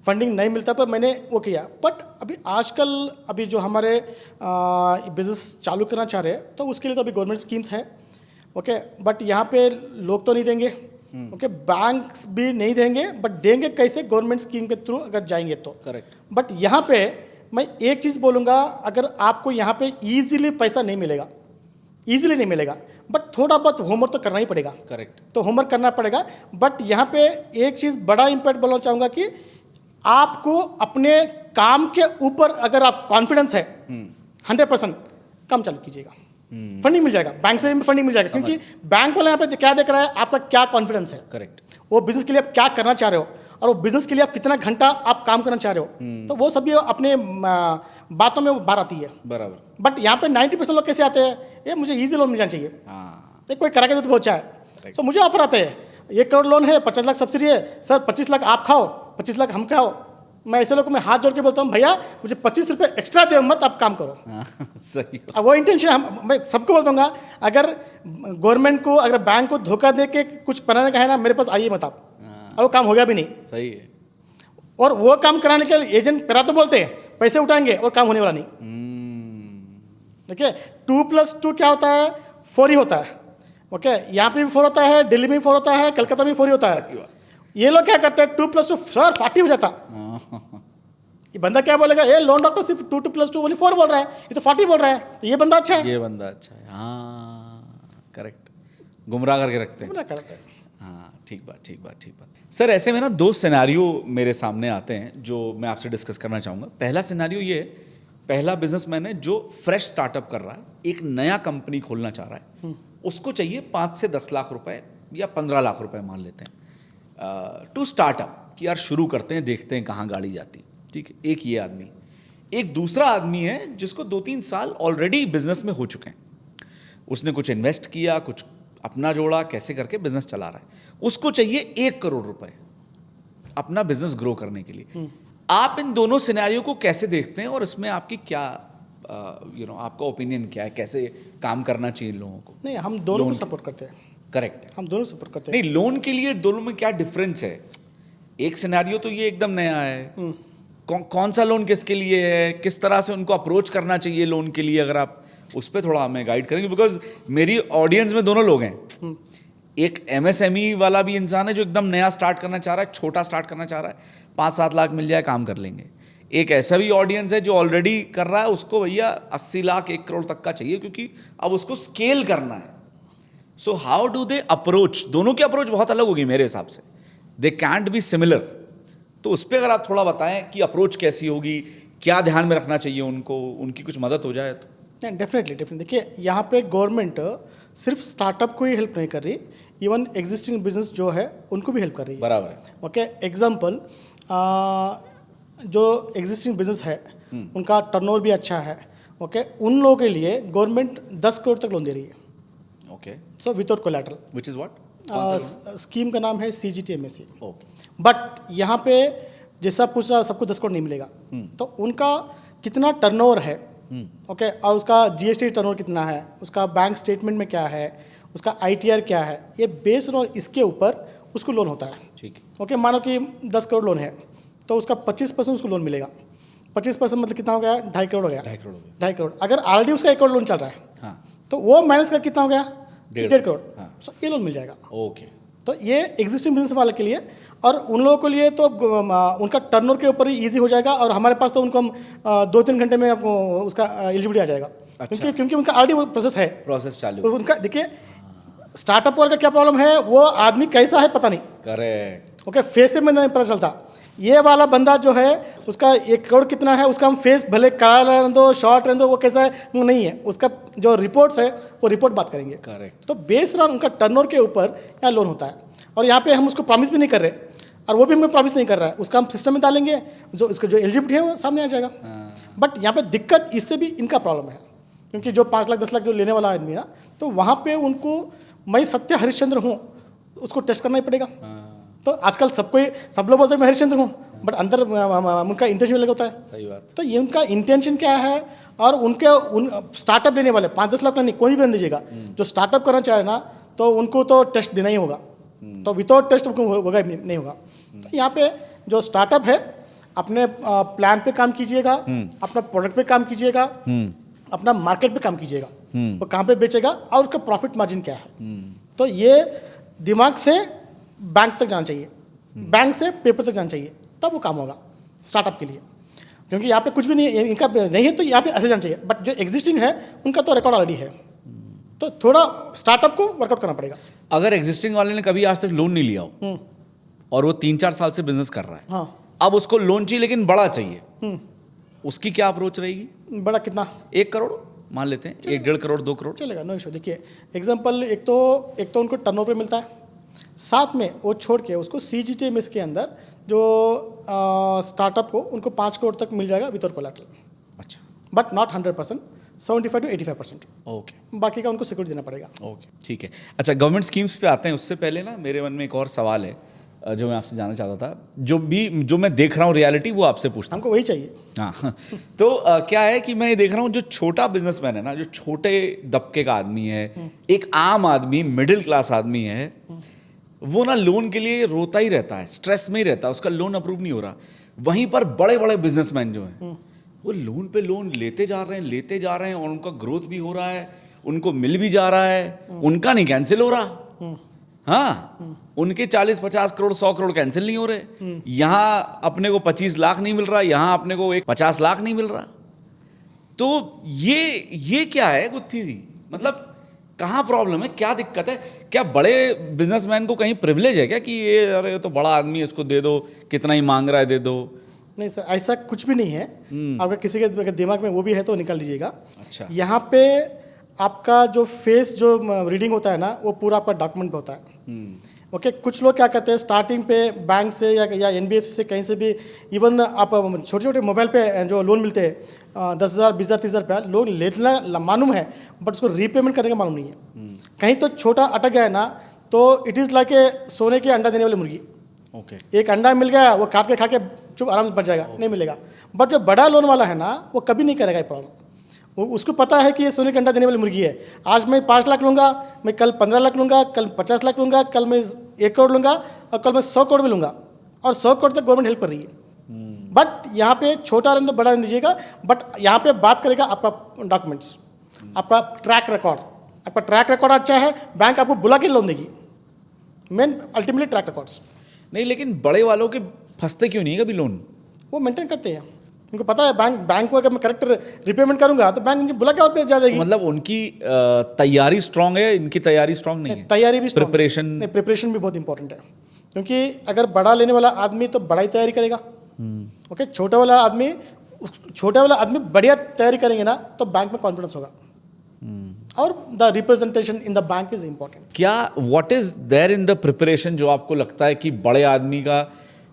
फंडिंग नहीं मिलता पर मैंने वो किया। बट अभी जो हमारे बिजनेस चालू करना चाह रहे हैं, तो उसके लिए तो अभी गवर्नमेंट स्कीम्स है। ओके, बट यहाँ पे लोग तो नहीं देंगे, ओके, बैंक्स भी नहीं देंगे, बट देंगे कैसे, गवर्नमेंट स्कीम के थ्रू अगर जाएंगे तो। करेक्ट। बट यहाँ पे मैं एक चीज़ बोलूँगा, अगर आपको यहाँ पे ईजिली पैसा नहीं मिलेगा, ईजिली नहीं मिलेगा, बट थोड़ा बहुत होमवर्क तो करना ही पड़ेगा। करेक्ट। तो होमवर्क करना पड़ेगा। बट यहाँ पे एक चीज़ बड़ा इम्पैक्ट बोलना चाहूँगा कि आपको अपने काम के ऊपर अगर आप कॉन्फिडेंस है 100%, काम चालू कीजिएगा, फंडिंग मिल जाएगा, बैंक से भी फंडिंग मिल जाएगा। क्योंकि बैंक वाले यहाँ पे क्या देख रहा है, आपका क्या कॉन्फिडेंस है, करेक्ट, वो बिजनेस के लिए आप क्या करना चाह रहे हो, और वो बिजनेस के लिए आप कितना घंटा आप काम करना चाह रहे हो। तो वो सभी अपने बातों में बात आती है। बराबर। बट यहाँ पे 90% लोग कैसे आते हैं, ये मुझे ईजी लोन मिल जाना चाहिए, तो कोई करा के तो बहुत है। तो मुझे ऑफर आते हैं, 1 करोड़ लोन है, 50 लाख सब्सिडी है, सर 25 लाख आप खाओ, 25 लाख हम खाओ। मैं ऐसे लोगों को मैं हाथ जोड़ के बोलता हूँ, भैया मुझे 25 रुपये एक्स्ट्रा दे मत, आप काम करो। सही। अब वो इंटेंशन मैं सबको बोल दूंगा, अगर गवर्नमेंट को, अगर बैंक को धोखा दे के कुछ बनाने का है ना, मेरे पास आइए मत आप, और वो काम होगा भी नहीं। सही है। और वो काम कराने के लिए एजेंट पहला तो बोलते हैं पैसे उठाएंगे और काम होने वाला नहीं। देखिए 2+2 क्या होता है, 4 ही होता है। ओके, यहाँ पे भी 4 होता है, दिल्ली में भी 4 होता है, कलकत्ता में भी 4 ही होता है। ये लोग क्या करते हैं 2+2 सर 40 हो जाता। ये बंदा क्या बोलेगा, ये लोन डॉक्टर सिर्फ 2+2 ओनली 4 बोल रहा है, ये तो 40 बोल रहा है, तो ये बंदा अच्छा है। ये बंदा अच्छा है, हाँ करेक्ट, गुमराह करके रखते हैं। क्या करते हैं? हाँ ठीक बात। सर ऐसे में ना 2 सिनेरियो मेरे सामने आते हैं जो मैं आपसे डिस्कस करना चाहूँगा। पहला सिनेरियो ये है, पहला बिजनेसमैन है जो फ्रेश स्टार्टअप कर रहा है, एक नया कंपनी खोलना चाह रहा है, उसको चाहिए 5 से 10 लाख रुपए या 15 लाख रुपए मान लेते हैं टू स्टार्टअप, कि यार शुरू करते हैं, देखते हैं कहाँ गाड़ी जाती है। ठीक है, एक ये आदमी। एक दूसरा आदमी है जिसको 2-3 साल ऑलरेडी बिजनेस में हो चुके हैं, उसने कुछ इन्वेस्ट किया, कुछ अपना जोड़ा, कैसे करके बिजनेस चला रहा है, उसको चाहिए 1 करोड़ रुपए अपना बिजनेस ग्रो करने के लिए। आप इन दोनों सिनेरियो को कैसे देखते हैं और इसमें आपकी क्या आपका ओपिनियन क्या है, कैसे काम करना चाहिए लोगों को? नहीं, हम दोनों को सपोर्ट करते हैं। करेक्ट, हम दोनों सपोर्ट करते हैं। नहीं लोन के लिए दोनों में क्या डिफरेंस है? एक सिनेरियो तो ये एकदम नया है, कौन सा लोन किसके लिए है, किस तरह से उनको अप्रोच करना चाहिए लोन के लिए, अगर आप उस पर थोड़ा हमें गाइड करेंगे, बिकॉज मेरी ऑडियंस में दोनों लोग हैं। एक एमएसएमई वाला भी इंसान है जो एकदम नया स्टार्ट करना चाह रहा है, छोटा स्टार्ट करना चाह रहा है, 5-7 लाख मिल जाए काम कर लेंगे। एक ऐसा भी ऑडियंस है जो ऑलरेडी कर रहा है, उसको भैया 80 लाख 1 करोड़ तक का चाहिए, क्योंकि अब उसको स्केल करना है। So how do they approach? दोनों की अप्रोच बहुत अलग होगी मेरे हिसाब से, दे कैंट बी सिमिलर। तो उस पर अगर आप थोड़ा बताएं कि अप्रोच कैसी होगी, क्या ध्यान में रखना चाहिए उनको, उनकी कुछ मदद हो जाए तो। डेफिनेटली देखिए, यहाँ पे गवर्नमेंट सिर्फ स्टार्टअप को ही हेल्प नहीं कर रही, इवन एग्जिस्टिंग बिजनेस जो है उनको भी हेल्प कर रही है। बराबर है। ओके, एग्जांपल, जो एग्जिस्टिंग बिजनेस है उनका टर्नओवर भी अच्छा है। ओके, उन लोगों के लिए गवर्नमेंट 10 करोड़ तक लोन दे रही है। Okay, so without collateral. Which is what? Scheme का नाम है CGTMSE। ओके, बट यहाँ पे जैसा पूछ रहा, सबको 10 करोड़ नहीं मिलेगा। तो उनका कितना टर्नओवर है, ओके, और उसका GST टर्नओवर कितना है, उसका बैंक स्टेटमेंट में क्या है, उसका ITR क्या है, ये बेस्ड ऑन इसके ऊपर उसको लोन होता है। ठीक है। ओके, मानो कि 10 करोड़ लोन है, तो उसका 25% उसको लोन मिलेगा। 25% मतलब कितना हो गया? 2.5 करोड़ हो गया। 2.5 करोड़ हो गया। 2.5 करोड़। अगर ऑलरेडी उसका 1 करोड़ लोन चल रहा है, हाँ, तो वो माइनस कर कितना हो गया? 1.5 करोड़। हाँ। सो ये लोन मिल जाएगा। ओके, तो ये एग्जिस्टिंग बिजनेस वाले के लिए, और उन लोगों के लिए तो उनका टर्नओवर के ऊपर ही ईजी हो जाएगा, और हमारे पास तो उनको हम 2-3 घंटे में आपको उसका एलिजिबिलिटी आ जाएगा। अच्छा। क्योंकि उनका ऑलरेडी प्रोसेस है। प्रोसेस चालू। तो उनका देखिए, स्टार्टअप वाले का क्या प्रॉब्लम है, वो आदमी कैसा है पता नहीं। करेक्ट। ओके, फेस से में नहीं पता चलता। ये वाला बंदा जो है, उसका 1 करोड़ कितना है, उसका हम फेस भले काला रहने दो, शॉर्ट रहने दो, वो कैसा है वो नहीं है, उसका जो रिपोर्ट्स है वो रिपोर्ट बात करेंगे। करेक्ट। तो बेस्ड ऑन उनका टर्नओवर के ऊपर यहाँ लोन होता है। और यहाँ पे हम उसको प्रॉमिस भी नहीं कर रहे, और वो भी हमें प्रॉमिस नहीं कर रहा है, उसका हम सिस्टम में डालेंगे, जो उसका जो एलिजिबिलिटी है वो सामने आ जाएगा। बट यहाँ पे दिक्कत इससे भी इनका प्रॉब्लम है, क्योंकि जो 5 लाख 10 लाख जो लेने वाला आदमी है, तो वहाँ पे उनको मैं सत्य हरिश्चंद्र हूँ उसको टेस्ट करना ही पड़ेगा। तो आजकल सब लोग बोलते हैं मैं हरिश्चंद्र हूँ, बट अंदर उनका इंटेंशन अलग होता है। सही बात। तो ये उनका इंटेंशन क्या है, और उन स्टार्टअप लेने वाले 5-10 लाख नहीं, कोई भी बन दीजिएगा, जो स्टार्टअप करना चाहे ना, तो उनको तो टेस्ट देना ही होगा। तो विदाउट टेस्ट होगा नहीं होगा। तो यहाँ पे जो स्टार्टअप है, अपने प्लान पे काम कीजिएगा, अपना प्रोडक्ट पे काम कीजिएगा, अपना मार्केट पे काम कीजिएगा, वो कहाँ पे बेचेगा और उसका प्रॉफिट मार्जिन क्या है। तो ये दिमाग से बैंक तक जाना चाहिए, बैंक से पेपर तक जाना चाहिए, तब वो काम होगा स्टार्टअप के लिए। क्योंकि यहाँ पे कुछ भी नहीं है, इनका नहीं है, तो यहाँ पे ऐसे जाना चाहिए। बट जो एग्जिस्टिंग है उनका तो रिकॉर्ड ऑलरेडी है, तो थोड़ा स्टार्टअप को वर्कआउट करना पड़ेगा। अगर एग्जिस्टिंग वाले ने कभी आज तक लोन नहीं लिया हो और वो 3-4 साल से बिजनेस कर रहा है, हाँ, अब उसको लोन चाहिए लेकिन बड़ा चाहिए, उसकी क्या अप्रोच रहेगी? बड़ा कितना? 1 करोड़ मान लेते हैं, 1-1.5 करोड़ 2 करोड़ चलेगा, नो इशू। देखिए एग्जांपल, एक तो उनको टर्नओवर पे मिलता है, साथ में वो छोड़ के उसको CGTMS के अंदर जो स्टार्टअप को उनको 5 करोड़ तक मिल जाएगा विदाउट कोलैटरल। अच्छा, बट नॉट 100%, 75 to 85%। ओके, बाकी का उनको सिक्योरिटी देना पड़ेगा। ओके, ठीक है। अच्छा, गवर्नमेंट स्कीम्स पे आते हैं, उससे पहले ना मेरे मन में एक और सवाल है जो मैं आपसे जानना चाहता था, जो मैं देख रहा हूँ रियलिटी, वो आपसे पूछता हूँ। हमको वही चाहिए। हाँ, तो क्या है कि मैं ये देख रहा हूँ, जो छोटा बिजनेसमैन है ना, जो छोटे दबके का आदमी है, एक आम आदमी, मिडिल क्लास आदमी है, वो ना लोन के लिए रोता ही रहता है, स्ट्रेस में ही रहता है, उसका लोन अप्रूव नहीं हो रहा। वहीं पर बड़े बड़े बिजनेसमैन जो हैं वो लोन पे लोन लेते जा रहे हैं और उनका ग्रोथ भी हो रहा है, उनको मिल भी जा रहा है, उनका नहीं कैंसिल हो रहा। हाँ, उनके 40-50 करोड़ 100 करोड़ कैंसिल नहीं हो रहे। यहाँ अपने को 25 लाख नहीं मिल रहा, यहाँ अपने को एक 50 लाख नहीं मिल रहा। तो ये क्या है गुत्थी जी? मतलब कहाँ प्रॉब्लम है, क्या दिक्कत है? क्या बड़े बिजनेसमैन को कहीं प्रिविलेज है क्या कि ये अरे तो बड़ा आदमी है, इसको दे दो, कितना ही मांग रहा है दे दो? नहीं सर, ऐसा कुछ भी नहीं है। अगर किसी के दिमाग में वो भी है तो निकाल लीजिएगा। अच्छा। यहाँ पे आपका जो फेस जो रीडिंग होता है ना, वो पूरा आपका डॉक्यूमेंट पे होता है। ओके, कुछ लोग क्या करते हैं स्टार्टिंग पे बैंक से या NBFC से कहीं से भी, इवन आप छोटे छोटे मोबाइल पे जो लोन मिलते हैं 10,000 20,000 30,000 रुपया लोन लेना मालूम है, बट उसको रीपेमेंट करने का मालूम नहीं है। कहीं तो छोटा अटक गया है ना, तो इट इज़ लाइक ए सोने के अंडा देने वाली मुर्गी। ओके। एक अंडा मिल गया, वो काट के खा के चुप आराम से बच जाएगा, नहीं मिलेगा। बट जो बड़ा लोन वाला है ना, वो कभी नहीं करेगा ये प्रॉब्लम। वो उसको पता है कि ये सोने का अंडा देने वाली मुर्गी है। आज मैं 5 लाख लूँगा, मैं कल 15 लाख लूँगा, कल 50 लाख लूँगा, कल मैं 1 करोड़ लूँगा और कल मैं 100 करोड़ भी लूँगा, और 100 करोड़ तक गवर्नमेंट हेल्प कर रही है। बट यहाँ पे छोटा रन तो बड़ा रन दीजिएगा, बट यहाँ पे बात करेगा आपका डॉक्यूमेंट्स, आपका ट्रैक रिकॉर्ड। आपका ट्रैक रिकॉर्ड अच्छा है, बैंक आपको बुला के लोन देगी। Main ultimately track records. नहीं, लेकिन बड़े वालों के फंसते क्यों नहीं है कभी लोन? वो मेंटेन करते हैं, उनको पता है बैंक को अगर मैं करेक्ट रिपेमेंट करूंगा तो बैंक मुझे बुला के और पे जा देगी। मतलब उनकी तैयारी स्ट्रांग है, इनकी तैयारी स्ट्रांग नहीं है? तैयारी भी प्रिपरेशन भी बहुत इंपॉर्टेंट है, क्योंकि अगर बड़ा लेने वाला आदमी तो बड़ा ही तैयारी करेगा। ओके, छोटा वाला आदमी बढ़िया तैयारी करेंगे ना, तो बैंक में कॉन्फिडेंस होगा। और the representation in the bank is important. क्या what is there in the preparation जो आपको लगता है कि बड़े आदमी का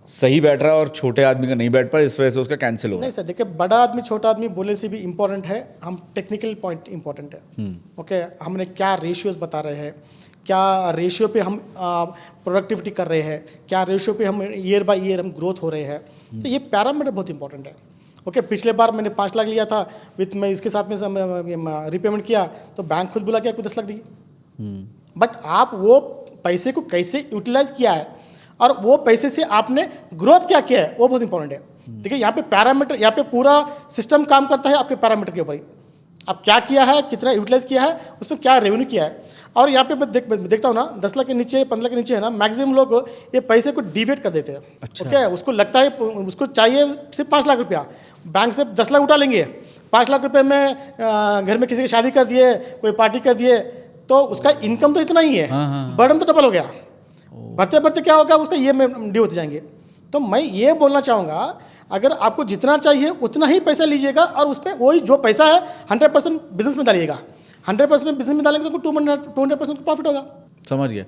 सही बैठ रहा है और छोटे आदमी का नहीं बैठ पा, इस वजह से उसका कैंसिल हो रहा है? नहीं सर, देखिए, बड़ा आदमी छोटा आदमी बोलने से भी इंपॉर्टेंट है, हम टेक्निकल पॉइंट इंपॉर्टेंट है। ओके, हमने क्या रेशियोज बता रहे हैं, क्या रेशियो पे हम प्रोडक्टिविटी कर रहे हैं, क्या रेशियो पे हम ईयर बाय ईयर हम ग्रोथ हो रहे हैं, तो ये पैरामीटर बहुत इंपॉर्टेंट है। ओके, पिछले बार मैंने 5 लाख लिया था, विथ मैं इसके साथ में रिपेमेंट किया, तो बैंक खुद बुला के आपको 10 लाख दी। बट आप वो पैसे को कैसे यूटिलाइज किया है और वो पैसे से आपने ग्रोथ क्या किया है, वो बहुत इंपॉर्टेंट है। देखिए, यहाँ पे पैरामीटर, यहाँ पे पूरा सिस्टम काम करता है आपके पैरामीटर के ऊपर ही। आप क्या किया है, कितना यूटिलाइज किया है, उसमें क्या रेवेन्यू किया है। और यहाँ पे मैं देखता हूँ ना, 10 लाख के नीचे 15 लाख के नीचे है ना, मैक्सिमम लोग ये पैसे को डिवेट कर देते हैं। अच्छा। ओके, उसको लगता है, उसको चाहिए सिर्फ 5 लाख रुपया, बैंक से 10 लाख उठा लेंगे, 5 लाख रुपये में घर में किसी की शादी कर दिए, कोई पार्टी कर दिए, तो उसका इनकम तो इतना ही है, बर्डन तो डबल हो गया। बढ़ते बढ़ते क्या होगा, उसका ये में ड्यू होते जाएंगे। तो मैं ये बोलना चाहूँगा, अगर आपको जितना चाहिए उतना ही पैसा लीजिएगा, और उसमें वही जो पैसा है 100% बिजनेस में डालिएगा। 100% बिजनेस में डालेंगे तो 200% प्रॉफिट होगा। समझ गया।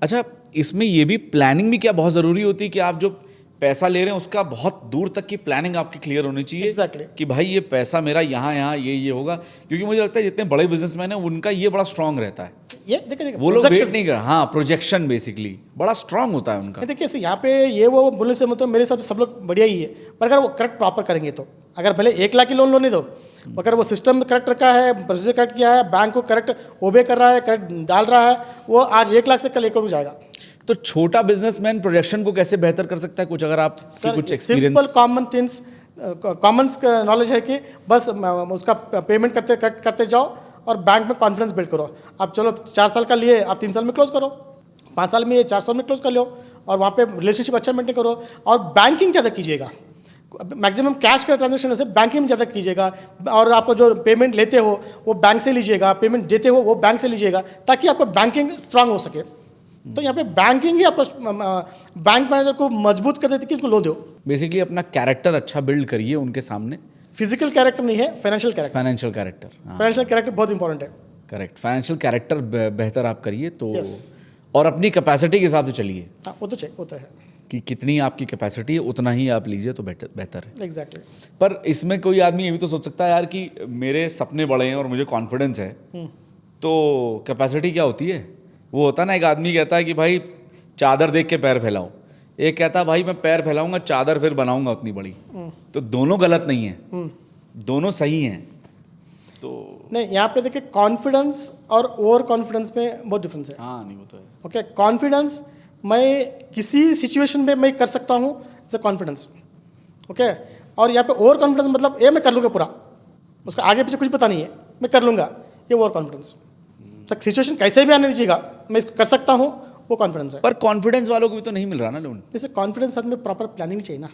अच्छा, इसमें ये भी प्लानिंग भी क्या बहुत ज़रूरी होती है कि आप जो पैसा ले रहे हैं उसका बहुत दूर तक की प्लानिंग आपकी क्लियर होनी चाहिए। Exactly. कि भाई ये पैसा मेरा यहाँ ये होगा, क्योंकि मुझे लगता है जितने बड़े बिजनेसमैन हैं उनका ये बड़ा स्ट्रांग रहता है। ये देखिए, वो लोग वेट नहीं कर, हाँ, प्रोजेक्शन बेसिकली बड़ा स्ट्रांग होता है उनका। देखिए, यहाँ पे ये वो बोलने से मतलब मेरे हिसाब से सब लोग बढ़िया ही है, पर अगर वो करेक्ट प्रॉपर करेंगे तो, अगर भले 1 लाख की लोन लो नहीं दो, अगर वो सिस्टम करेक्ट रखा है, प्रोसीजर करेक्ट किया है, बैंक को करेक्ट ओबे कर रहा है, करेक्ट डाल रहा है, वो आज 1 लाख से कल 1 करोड़ जाएगा। तो छोटा बिजनेसमैन प्रोजेक्शन को कैसे बेहतर कर सकता है? कुछ अगर आप कुछ experience, simple common things, common knowledge है कि बस उसका पेमेंट करते जाओ और बैंक में कॉन्फिडेंस बिल्ड करो। आप चलो 4 साल का लिए, आप 3 साल में क्लोज करो, 5 साल में 4 साल में क्लोज कर लो, और वहाँ पे रिलेशनशिप अच्छा मेंटेन करो। और बैंकिंग ज़्यादा कीजिएगा, मैक्सिमम कैश का ट्रांजेक्शन से बैंकिंग में ज़्यादा कीजिएगा। और आपको जो पेमेंट लेते हो वो बैंक से लीजिएगा, पेमेंट देते हो वो बैंक से लीजिएगा, ताकि आपका बैंकिंग स्ट्रांग हो सके। तो यहाँ पे बैंकिंग ही आपको बैंक मैनेजर को मजबूत कर देती कि इसको लोन दो। बेसिकली अपना कैरेक्टर अच्छा बिल्ड करिए उनके सामने। फिजिकल कैरेक्टर नहीं है, financial character. Financial character, financial character बहुत इंपॉर्टेंट है। करेक्ट, फाइनेंशियल कैरेक्टर बेहतर आप करिए तो। Yes. और अपनी कैपेसिटी के हिसाब से चलिए। हाँ, वो तो चाहिए, वो तो है कि कितनी आपकी कैपेसिटी है उतना ही आप लीजिए तो बेहतर है। एग्जैक्टली। पर इसमें कोई आदमी ये भी तो सोच सकता है यार कि मेरे सपने बड़े हैं और मुझे कॉन्फिडेंस है, तो कैपेसिटी क्या होती है? वो होता ना, एक आदमी कहता है कि भाई चादर देख के पैर फैलाओ, एक कहता है भाई मैं पैर फैलाऊंगा चादर फिर बनाऊंगा उतनी बड़ी। तो दोनों गलत नहीं है, दोनों सही हैं। तो नहीं, यहाँ पे देखिए, कॉन्फिडेंस और ओवर कॉन्फिडेंस में बहुत डिफरेंस है। हाँ, नहीं वो तो है। ओके, कॉन्फिडेंस मैं किसी सिचुएशन में मैं कर सकता हूँ, जैसे कॉन्फिडेंस। ओके, और यहाँ पे ओवर कॉन्फिडेंस मतलब ये मैं कर लूँगा पूरा, उसका आगे पीछे कुछ पता नहीं है, मैं कर लूँगा, ये ओवर कॉन्फिडेंस। सिचुएशन कैसे भी आने दीजिएगा, मैं इसको कर सकता हूँ, वो कॉन्फिडेंस है। पर कॉन्फिडेंस वालों को भी तो नहीं मिल रहा ना लोन। जैसे कॉन्फिडेंस साथ में प्रॉपर प्लानिंग चाहिए ना,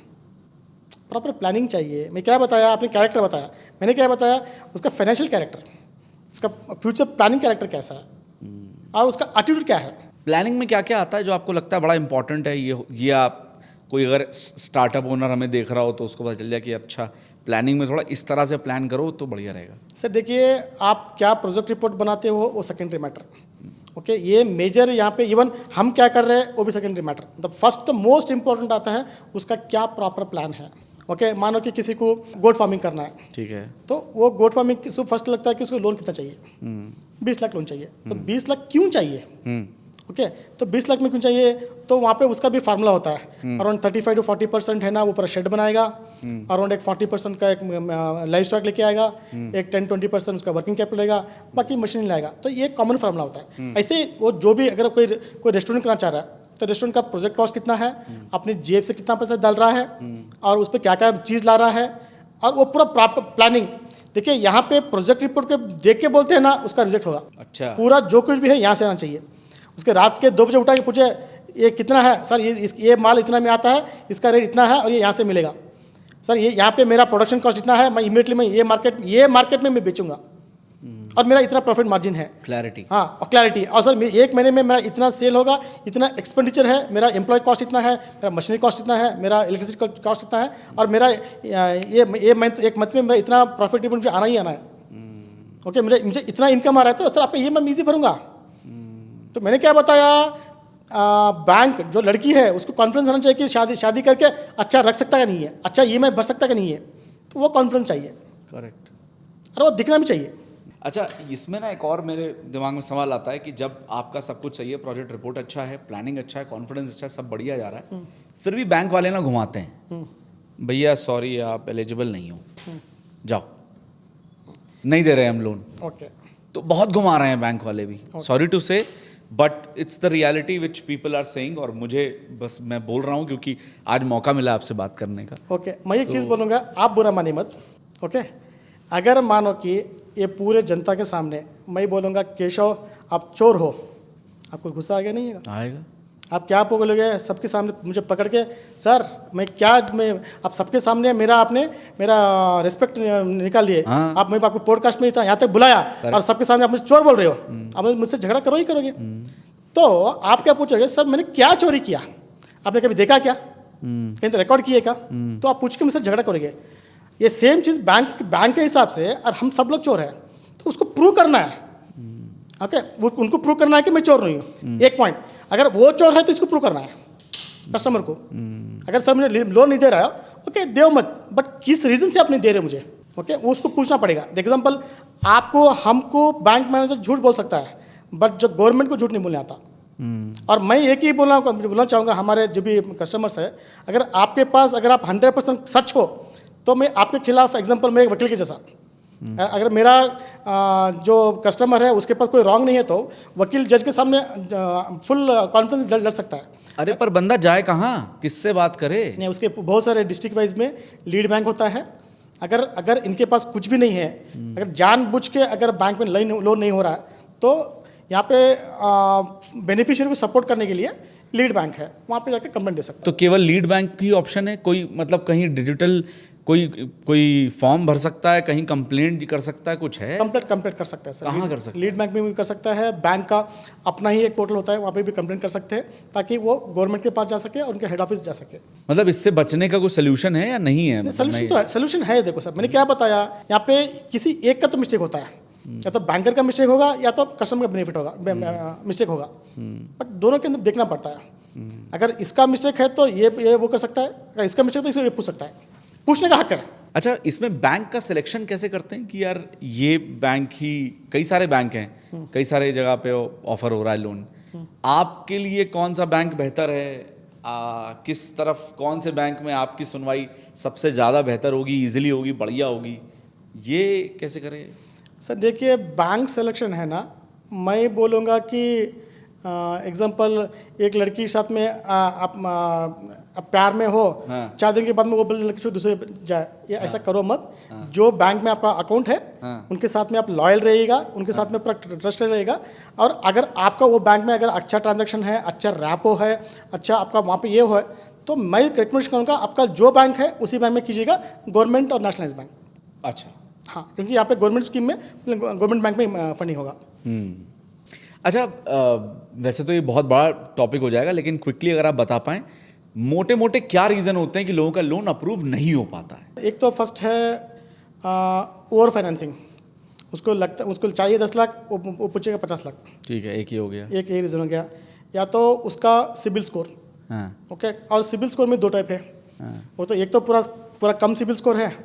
प्रॉपर प्लानिंग चाहिए। मैं क्या बताया, आपने कैरेक्टर बताया, मैंने क्या बताया, उसका फाइनेंशियल कैरेक्टर, उसका फ्यूचर प्लानिंग कैरेक्टर कैसा है और उसका एटीट्यूड क्या है। प्लानिंग में क्या क्या आता है जो आपको लगता है बड़ा इंपॉर्टेंट है? ये आप कोई अगर स्टार्टअप ओनर हमें देख रहा हो तो उसको पता चल जाए कि अच्छा प्लानिंग में थोड़ा इस तरह से प्लान करो तो बढ़िया रहेगा। सर देखिए, आप क्या प्रोजेक्ट रिपोर्ट बनाते हो वो सेकेंडरी मैटर, ओके। ये मेजर यहाँ पे इवन हम क्या कर रहे हैं वो भी secondary matter. The first most important आता है उसका क्या प्रॉपर प्लान है, ओके। मानो कि किसी को गोट फार्मिंग करना है, ठीक है, तो वो गोट फार्मिंग फर्स्ट लगता है कि उसको लोन कितना चाहिए, 20 लाख लोन चाहिए। तो 20 लाख क्यों चाहिए, ओके। तो 20 लाख में क्यों चाहिए, तो वहाँ पे उसका भी फार्मूला होता है। अराउंड 35 to 40% है ना, वो पूरा शेड बनाएगा, अराउंड एक 40% का एक लाइफ स्टॉक लेके आएगा, एक 10-20% उसका वर्किंग कैपिटल रहेगा, बाकी मशीन लाएगा। तो ये कॉमन फार्मूला होता है। ऐसे वो जो भी अगर कोई रेस्टोरेंट करना चाह रहा है तो रेस्टोरेंट का प्रोजेक्ट कॉस्ट कितना है, अपनी जेब से कितना पैसा डाल रहा है और उस पर क्या क्या चीज़ ला रहा है, और वो पूरा प्रॉपर प्लानिंग। देखिए यहाँ पे प्रोजेक्ट रिपोर्ट को देख के बोलते हैं ना, उसका रिजेक्ट होगा। अच्छा, पूरा जो कुछ भी है यहाँ से आना चाहिए। उसके रात के 2 बजे उठा के पूछे ये कितना है सर, ये माल इतना में आता है, इसका रेट इतना है और ये यहाँ से मिलेगा सर, ये यहाँ पे मेरा प्रोडक्शन कॉस्ट इतना है, मैं इमीडिएटली मैं ये मार्केट में मैं बेचूंगा और मेरा इतना प्रॉफिट मार्जिन है। क्लैरिटी, हाँ, और क्लैरिटी। और सर 1 महीने में मेरा इतना सेल होगा, इतना एक्सपेंडिचर है, मेरा एम्प्लॉय कॉस्ट इतना है, मेरा मशीनरी कॉस्ट इतना है, मेरा इलेक्ट्रिसिटी कॉस्ट इतना है, और मेरा ये मंथ एक मंथ में मेरा इतना प्रॉफिट मुझे आना ही आना है, ओके। मुझे इतना इनकम आ रहा है, तो सर आपका ये मैं ईजी भरूंगा। तो मैंने क्या बताया, बैंक जो लड़की है उसको कॉन्फिडेंस होना चाहिए कि शादी करके अच्छा रख सकता है नहीं है, अच्छा EMI भर सकता है नहीं है, तो वो कॉन्फिडेंस चाहिए। करेक्ट। और वो दिखना भी चाहिए। अच्छा, इसमें ना एक और मेरे दिमाग में सवाल आता है कि जब आपका सब कुछ सही है, प्रोजेक्ट रिपोर्ट अच्छा है, प्लानिंग अच्छा है, कॉन्फिडेंस अच्छा है, सब बढ़िया जा रहा है, फिर भी बैंक वाले ना घुमाते हैं, भैया सॉरी आप एलिजिबल नहीं हो, जाओ, नहीं दे रहे हम लोन। ओके, तो बहुत घुमा रहे हैं बैंक वाले भी, sorry to say, but it's the reality which people are saying. और मुझे बस मैं बोल रहा हूँ क्योंकि आज मौका मिला आपसे बात करने का। ओके। मैं एक चीज़ बोलूँगा, आप बुरा मानिए मत, ओके। अगर मानो कि ये पूरे जनता के सामने मैं बोलूँगा केशव आप चोर हो, आपको गुस्सा आ गया नहीं है? आएगा। आप क्या बोलोगे सबके सामने मुझे पकड़ के, सर मैं आप सबके सामने आपने मेरा रिस्पेक्ट निकाल दिए। हाँ। आप मैं आपको पॉडकास्ट में यहाँ तक बुलाया और सबके सामने आप मुझे चोर बोल रहे हो, आप मुझसे झगड़ा करो ही करोगे। तो आप क्या पूछोगे, सर मैंने क्या चोरी किया, आपने कभी देखा क्या, कहीं तो रिकॉर्ड किए क्या? तो आप पूछ के मुझसे झगड़ा करोगे। ये सेम चीज़ बैंक के हिसाब से, और हम सब लोग चोर हैं, तो उसको प्रूव करना है, ओके। उनको प्रूव करना है कि मैं चोर नहीं हूँ, एक पॉइंट। अगर वो चोर है तो इसको प्रूव करना है कस्टमर को। अगर सर मुझे लोन नहीं दे रहा है, ओके देव मत, बट किस रीज़न से आप नहीं दे रहे मुझे, ओके, उसको पूछना पड़ेगा। एग्जाम्पल, हमको बैंक मैनेजर झूठ बोल सकता है, बट जो गवर्नमेंट को झूठ नहीं बोलने आता। और मैं एक ही बोलना चाहूँगा हमारे जो भी कस्टमर्स है, अगर आपके पास अगर आप 100% सच हो तो मैं आपके खिलाफ, एग्जाम्पल मैं एक वकील के जैसा, अगर मेरा जो कस्टमर है उसके पास कोई रॉन्ग नहीं है तो वकील जज के सामने फुल कॉन्फिडेंस लड़ सकता है। अरे पर बंदा जाए कहाँ, किससे बात करे? नहीं, उसके बहुत सारे डिस्ट्रिक्ट वाइज में लीड बैंक होता है। अगर इनके पास कुछ भी नहीं है, अगर जानबूझ के अगर बैंक में लोन नहीं हो रहा है, तो यहाँ पे बेनिफिशियरी को सपोर्ट करने के लिए लीड बैंक है, वहाँ पे जाकर कंप्लेंट दे सकते हैं। तो केवल लीड बैंक की ऑप्शन है? कोई मतलब कहीं डिजिटल कोई फॉर्म भर सकता है, कहीं कंप्लेंट कर सकता है, कुछ है? कंप्लेंट कर सकता है सर। कहाँ कर सकता है? लीड बैंक में भी कर सकता है, बैंक का अपना ही एक पोर्टल होता है, वहाँ पे भी कंप्लेंट कर सकते हैं, ताकि वो गवर्नमेंट के पास जा सके और उनके हेड ऑफिस जा सके। मतलब इससे बचने का कोई सोल्यूशन है या नहीं है? सोल्यूशन तो है, सोल्यूशन है। देखो सर, मैंने क्या बताया, यहाँ पे किसी एक का तो मिस्टेक होता है, या तो बैंकर का मिस्टेक होगा या तो कस्टमर का बेनिफिट होगा, मिस्टेक होगा, बट दोनों के अंदर देखना पड़ता है। अगर इसका मिस्टेक है तो ये वो कर सकता है, अगर इसका मिस्टेक तो इसको ये पूछ सकता है, पूछने का हक है। अच्छा, इसमें बैंक का सिलेक्शन कैसे करते हैं कि यार ये बैंक ही, कई सारे बैंक हैं, कई सारे जगह पे ऑफर हो रहा है लोन, आपके लिए कौन सा बैंक बेहतर है? किस तरफ, कौन से बैंक में आपकी सुनवाई सबसे ज़्यादा बेहतर होगी, इजीली होगी, बढ़िया होगी, ये कैसे करें? सर देखिए, बैंक सिलेक्शन है ना, मैं बोलूँगा कि एग्जांपल एक लड़की के साथ में आप अब प्यार में हो हाँ। 4 दिन के बाद में वो बिल लड़की दूसरे जाए, ये ऐसा करो मत। जो बैंक में आपका अकाउंट है उनके साथ में आप लॉयल रहिएगा, उनके साथ में पूरा ट्रस्ट रहेगा। और अगर आपका वो बैंक में अगर अच्छा ट्रांजैक्शन है, अच्छा रैपो है, अच्छा आपका वहाँ पे ये है, तो मैं रिकमेंड करूँगा आपका जो बैंक है उसी बैंक में कीजिएगा, गवर्नमेंट और नेशनलाइज बैंक। अच्छा। हाँ, क्योंकि यहाँ पे गवर्नमेंट स्कीम में गवर्नमेंट बैंक में फंडिंग होगा। अच्छा, वैसे तो ये बहुत बड़ा टॉपिक हो जाएगा, लेकिन क्विकली अगर आप बता पाएं मोटे मोटे क्या रीज़न होते हैं कि लोगों का लोन अप्रूव नहीं हो पाता है? एक तो फर्स्ट है ओवर फाइनेंसिंग। उसको चाहिए 10 लाख, वो पूछेगा 50 लाख। ठीक है, एक ही हो गया। एक ये रीज़न हो गया। या तो उसका सिबिल स्कोर। हाँ। ओके, और सिबिल स्कोर में 2 टाइप है। हाँ। वो तो एक तो पूरा कम सिबिल स्कोर है,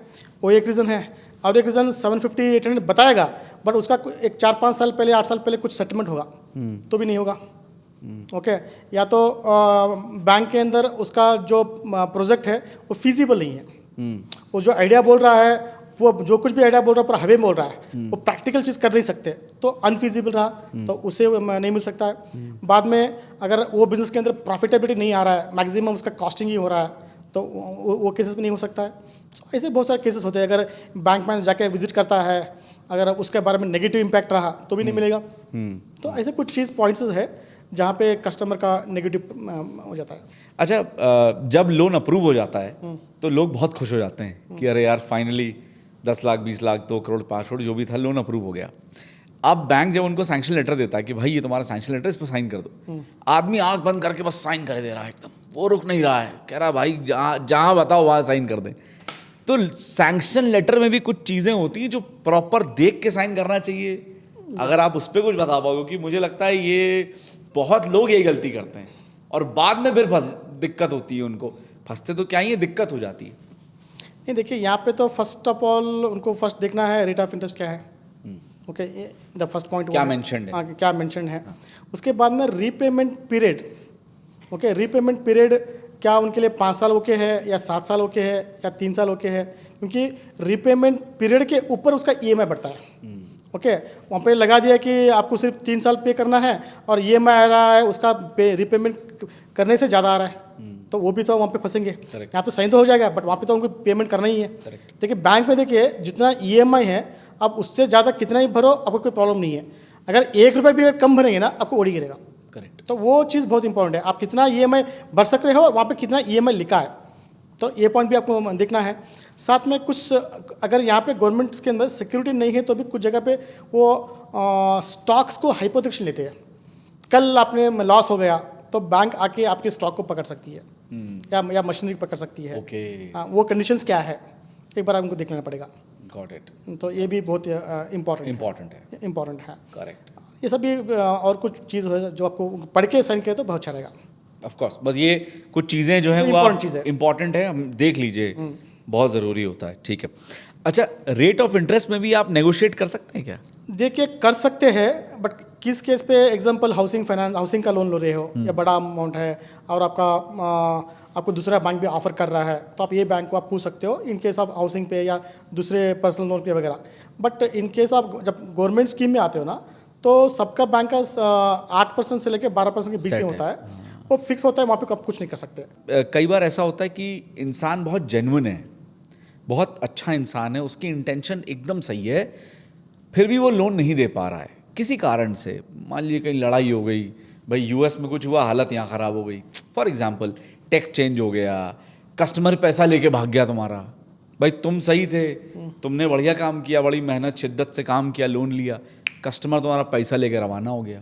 वो एक रीज़न है। और एक रीज़न 750 800 बताएगा, बट उसका एक 4-5 साल पहले 8 साल पहले कुछ सेटलमेंट होगा तो भी नहीं होगा। ओके, या तो बैंक के अंदर उसका जो प्रोजेक्ट है वो फीजिबल नहीं है। वो जो आइडिया बोल रहा है, वो जो कुछ भी आइडिया बोल रहा है पूरा हवे में बोल रहा है, वो प्रैक्टिकल चीज़ कर नहीं सकते, तो अनफीजिबल रहा तो उसे नहीं मिल सकता है। बाद में अगर वो बिजनेस के अंदर प्रॉफिटेबिलिटी नहीं आ रहा है, मैक्सिमम उसका कॉस्टिंग ही हो रहा है, तो वो केसेस में नहीं हो सकता है। ऐसे बहुत सारे केसेस होते हैं। अगर बैंक में जाके विजिट करता है, अगर उसके बारे में नेगेटिव इम्पैक्ट रहा तो भी नहीं मिलेगा। तो ऐसे कुछ चीज़ पॉइंट्स है जहाँ पे कस्टमर का नेगेटिव हो जाता है। अच्छा, जब लोन अप्रूव हो जाता है तो लोग बहुत खुश हो जाते हैं कि अरे यार फाइनली 10 लाख 20 लाख 2 करोड़ 5 करोड़ जो भी था लोन अप्रूव हो गया। अब बैंक जब उनको सैंक्शन लेटर देता है कि भाई ये तुम्हारा सैंक्शन लेटर, इस पर साइन कर दो, आदमी आंख बंद करके बस साइन कर दे रहा है, एकदम वो रुक नहीं रहा है, कह रहा भाई जहाँ बताओ वहाँ साइन कर दें। तो सैंक्शन लेटर में भी कुछ चीज़ें होती हैं जो प्रॉपर देख के साइन करना चाहिए। अगर आप उस पर कुछ बता पाओगे, क्योंकि मुझे लगता है ये बहुत लोग यही गलती करते हैं और बाद में फिर दिक्कत होती है उनको। फंसते तो क्या ही है, दिक्कत हो जाती है। नहीं, देखिए यहाँ पे तो फर्स्ट ऑफ ऑल उनको फर्स्ट देखना है रेट ऑफ इंटरेस्ट क्या है। ओके, द फर्स्ट पॉइंट क्या मेंशन्ड है। हाँ, क्या मेंशन है। उसके बाद में repayment period. Okay, repayment period क्या उनके लिए 5 साल ओके है या 7 साल ओके है या 3 साल ओके है, क्योंकि रीपेमेंट पीरियड के ऊपर उसका ईएमआई बढ़ता है। ओके, वहाँ पे लगा दिया कि आपको सिर्फ 3 साल पे करना है और ईएमआई आ रहा है उसका रीपेमेंट करने से ज़्यादा आ रहा है, तो वो भी तो वहाँ पे फंसेंगे। यहाँ तो सही तो हो जाएगा, बट वहाँ पे तो उनको पेमेंट करना ही है। देखिए बैंक में देखिए जितना ईएमआई है, आप उससे ज़्यादा कितना ही भरो, आपको कोई प्रॉब्लम नहीं है। अगर 1 रुपये भी अगर कम भरेंगे ना, आपको ओडी गिरेगा। करेक्ट। तो वो चीज़ बहुत इंपॉर्टेंट है, आप कितना ईएमआई भर सक रहे हो और वहाँ पे कितना ईएमआई लिखा है, तो ये पॉइंट भी आपको देखना है। साथ में कुछ अगर यहाँ पे गवर्नमेंट के अंदर सिक्योरिटी नहीं है तो भी कुछ जगह पे वो स्टॉक्स को हाइपोथेकेशन लेते हैं। कल आपने लॉस हो गया तो बैंक आके आपके स्टॉक को पकड़ सकती है या मशीनरी पकड़ सकती है। ओके, वो कंडीशंस क्या है एक बार आपको देख लेना पड़ेगा। Got it. तो ये भी बहुत इम्पोर्टेंट है। करेक्ट। ये सब भी और कुछ चीज़ है जो आपको पढ़ के साइन करे तो बहुत अच्छा रहेगा। ऑफ कोर्स, बस ये कुछ चीज़ें जो हैं वो Important चीज़ है। इम्पॉर्टेंट है, हम देख लीजिए, बहुत ज़रूरी होता है। ठीक है। अच्छा, रेट ऑफ इंटरेस्ट में भी आप नेगोशिएट कर सकते हैं क्या? देखिए कर सकते हैं, बट किस केस पे, एग्जांपल हाउसिंग का लोन ले रहे हो या बड़ा अमाउंट है और आपको दूसरा बैंक भी ऑफर कर रहा है, तो आप ये बैंक को आप पूछ सकते हो इन केस आप हाउसिंग पे या दूसरे पर्सनल लोन पे वगैरह। बट इन केस आप जब गवर्नमेंट स्कीम में आते हो ना, तो सबका बैंक का 8% से लेकर 12% के बीच में होता है, वो फिक्स होता है, वहाँ पे आप कुछ नहीं कर सकते। कई बार ऐसा होता है कि इंसान बहुत जेन्युइन है, बहुत अच्छा इंसान है, उसकी इंटेंशन एकदम सही है, फिर भी वो लोन नहीं दे पा रहा है किसी कारण से। मान लीजिए कहीं लड़ाई हो गई, भाई यूएस में कुछ हुआ, हालत यहाँ ख़राब हो गई, फॉर एग्जांपल टेक चेंज हो गया, कस्टमर पैसा लेके भाग गया तुम्हारा। भाई तुम सही थे, तुमने बढ़िया काम किया, बड़ी मेहनत शिद्दत से काम किया, लोन लिया, कस्टमर तुम्हारा पैसा लेके रवाना हो गया।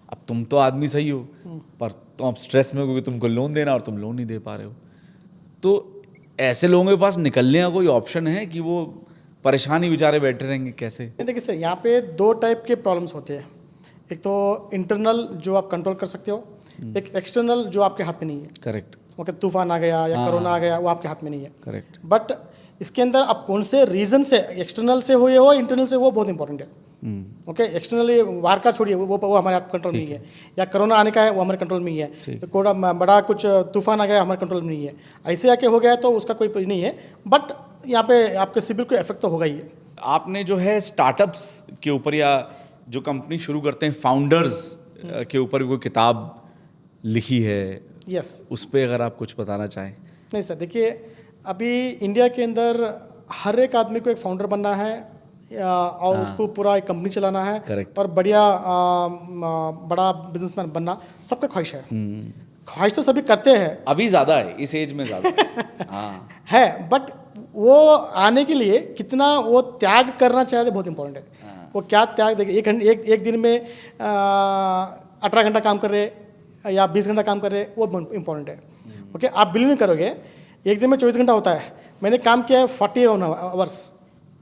अब तुम तो आदमी सही हो, पर तुम अब स्ट्रेस में हो क्योंकि तुमको लोन देना और तुम लोन नहीं दे पा रहे हो। तो ऐसे लोगों के पास निकलने का कोई ऑप्शन है कि वो परेशान ही बेचारे बैठे रहेंगे कैसे? देखिए सर, यहाँ पे 2 टाइप के प्रॉब्लम्स होते हैं। एक तो इंटरनल जो आप कंट्रोल कर सकते हो, एक एक्सटर्नल जो आपके हाथ में नहीं है। करेक्ट। ओके, तूफान आ गया या कोरोना आ गया, वो आपके हाथ में नहीं है। करेक्ट। बट इसके अंदर आप कौन से रीजन से, एक्सटर्नल से हुए हो इंटरनल से, वो बहुत इंपॉर्टेंट है। ओके, एक्सटर्नली वार का छोड़िए, वो हमारे कंट्रोल में ही है, या कोरोना आने का है वो हमारे कंट्रोल में ही है, कोई बड़ा कुछ तूफान आ गया हमारे कंट्रोल में नहीं है। ऐसे आके हो गया तो उसका कोई नहीं है, बट यहाँ पे आपके सिबिल को इफेक्ट तो होगा ही है। आपने जो है स्टार्टअप्स के ऊपर या जो कंपनी शुरू करते हैं फाउंडर्स के ऊपर कोई किताब लिखी है, यस। उस पर अगर आप कुछ बताना चाहें। नहीं सर, देखिए अभी इंडिया के अंदर हर एक आदमी को एक फाउंडर बनना है और उसको पूरा एक कंपनी चलाना है। Correct. और बढ़िया बड़ा बिजनेसमैन बनना सबका ख्वाहिश है। ख्वाहिश तो सभी करते हैं, अभी ज्यादा है, इस एज में ज्यादा हाँ है, बट वो आने के लिए कितना वो त्याग करना चाहिए बहुत इंपॉर्टेंट है। वो क्या त्याग, देखिए एक दिन में 18 घंटा काम कर रहे या 20 घंटा काम कर रहे, वो इम्पोर्टेंट है। ओके, आप बिलीव नहीं करोगे, एक दिन में 24 घंटा होता है, मैंने काम किया है 41 आवर्स,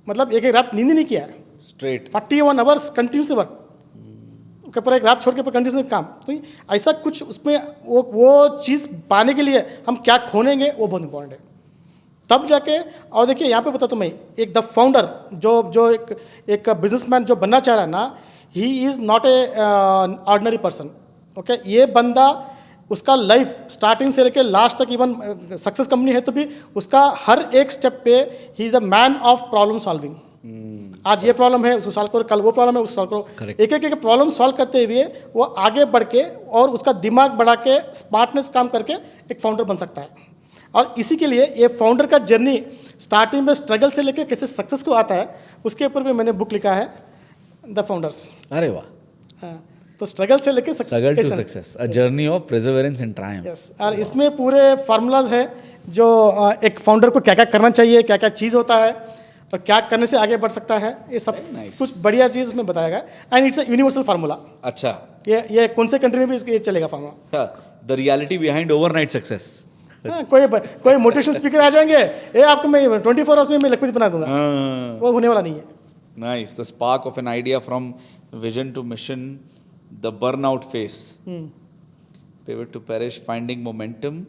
मतलब एक रात नींद ही नहीं किया है, स्ट्रेट 41 आवर्स कंटिन्यूसली वर्क के पर एक रात छोड़ के पर कंटिन्यूसली काम। तो ऐसा कुछ उसमें वो चीज़ पाने के लिए हम क्या खोनेंगे वो बहुत इंपॉर्टेंट है, तब जाके। और देखिए यहाँ पे बताता हूँ मैं, एक द फाउंडर जो एक बिजनेसमैन जो बनना चाह रहा है ना, he is not a ordinary person. Okay, ये बंदा उसका लाइफ स्टार्टिंग से लेकर लास्ट तक, इवन सक्सेस कंपनी है तो भी उसका हर एक स्टेप पे he is a man of problem solving. आज ये प्रॉब्लम है उसको सॉल्व करो, कल वो प्रॉब्लम है उसको सॉल्व करो, एक एक प्रॉब्लम सॉल्व करते हुए वो आगे बढ़ के और उसका दिमाग बढ़ा के स्मार्टनेस काम करके एक फाउंडर बन सकता है। और इसी के लिए ये फाउंडर का जर्नी स्टार्टिंग में स्ट्रगल से लेकर कैसे सक्सेस को आता है, उसके ऊपर भी मैंने बुक लिखा है, द फाउंडर्स। अरे वाह, हाँ, तो स्ट्रगल से लेकर struggle to success, a journey of perseverance and triumph. Yes, और इसमें पूरे फार्मूलाज है जो एक फाउंडर को क्या क्या करना चाहिए, क्या क्या चीज़ होता है और क्या करने से आगे बढ़ सकता है, ये सब कुछ बढ़िया चीज़ में बताया गया। And it's a universal formula. अच्छा, ये कौन से कंट्री में भी ये चलेगा formula. The reality behind overnight success. हाँ, कोई मोटिवेशनल स्पीकर आ जाएंगे, ये आपको मैं 24 आवर्स में मैं लखपति बना दूंगा, वो होने वाला नहीं है। Nice, the spark of an idea from vision to mission, the burnout phase, pivot to perish, finding momentum,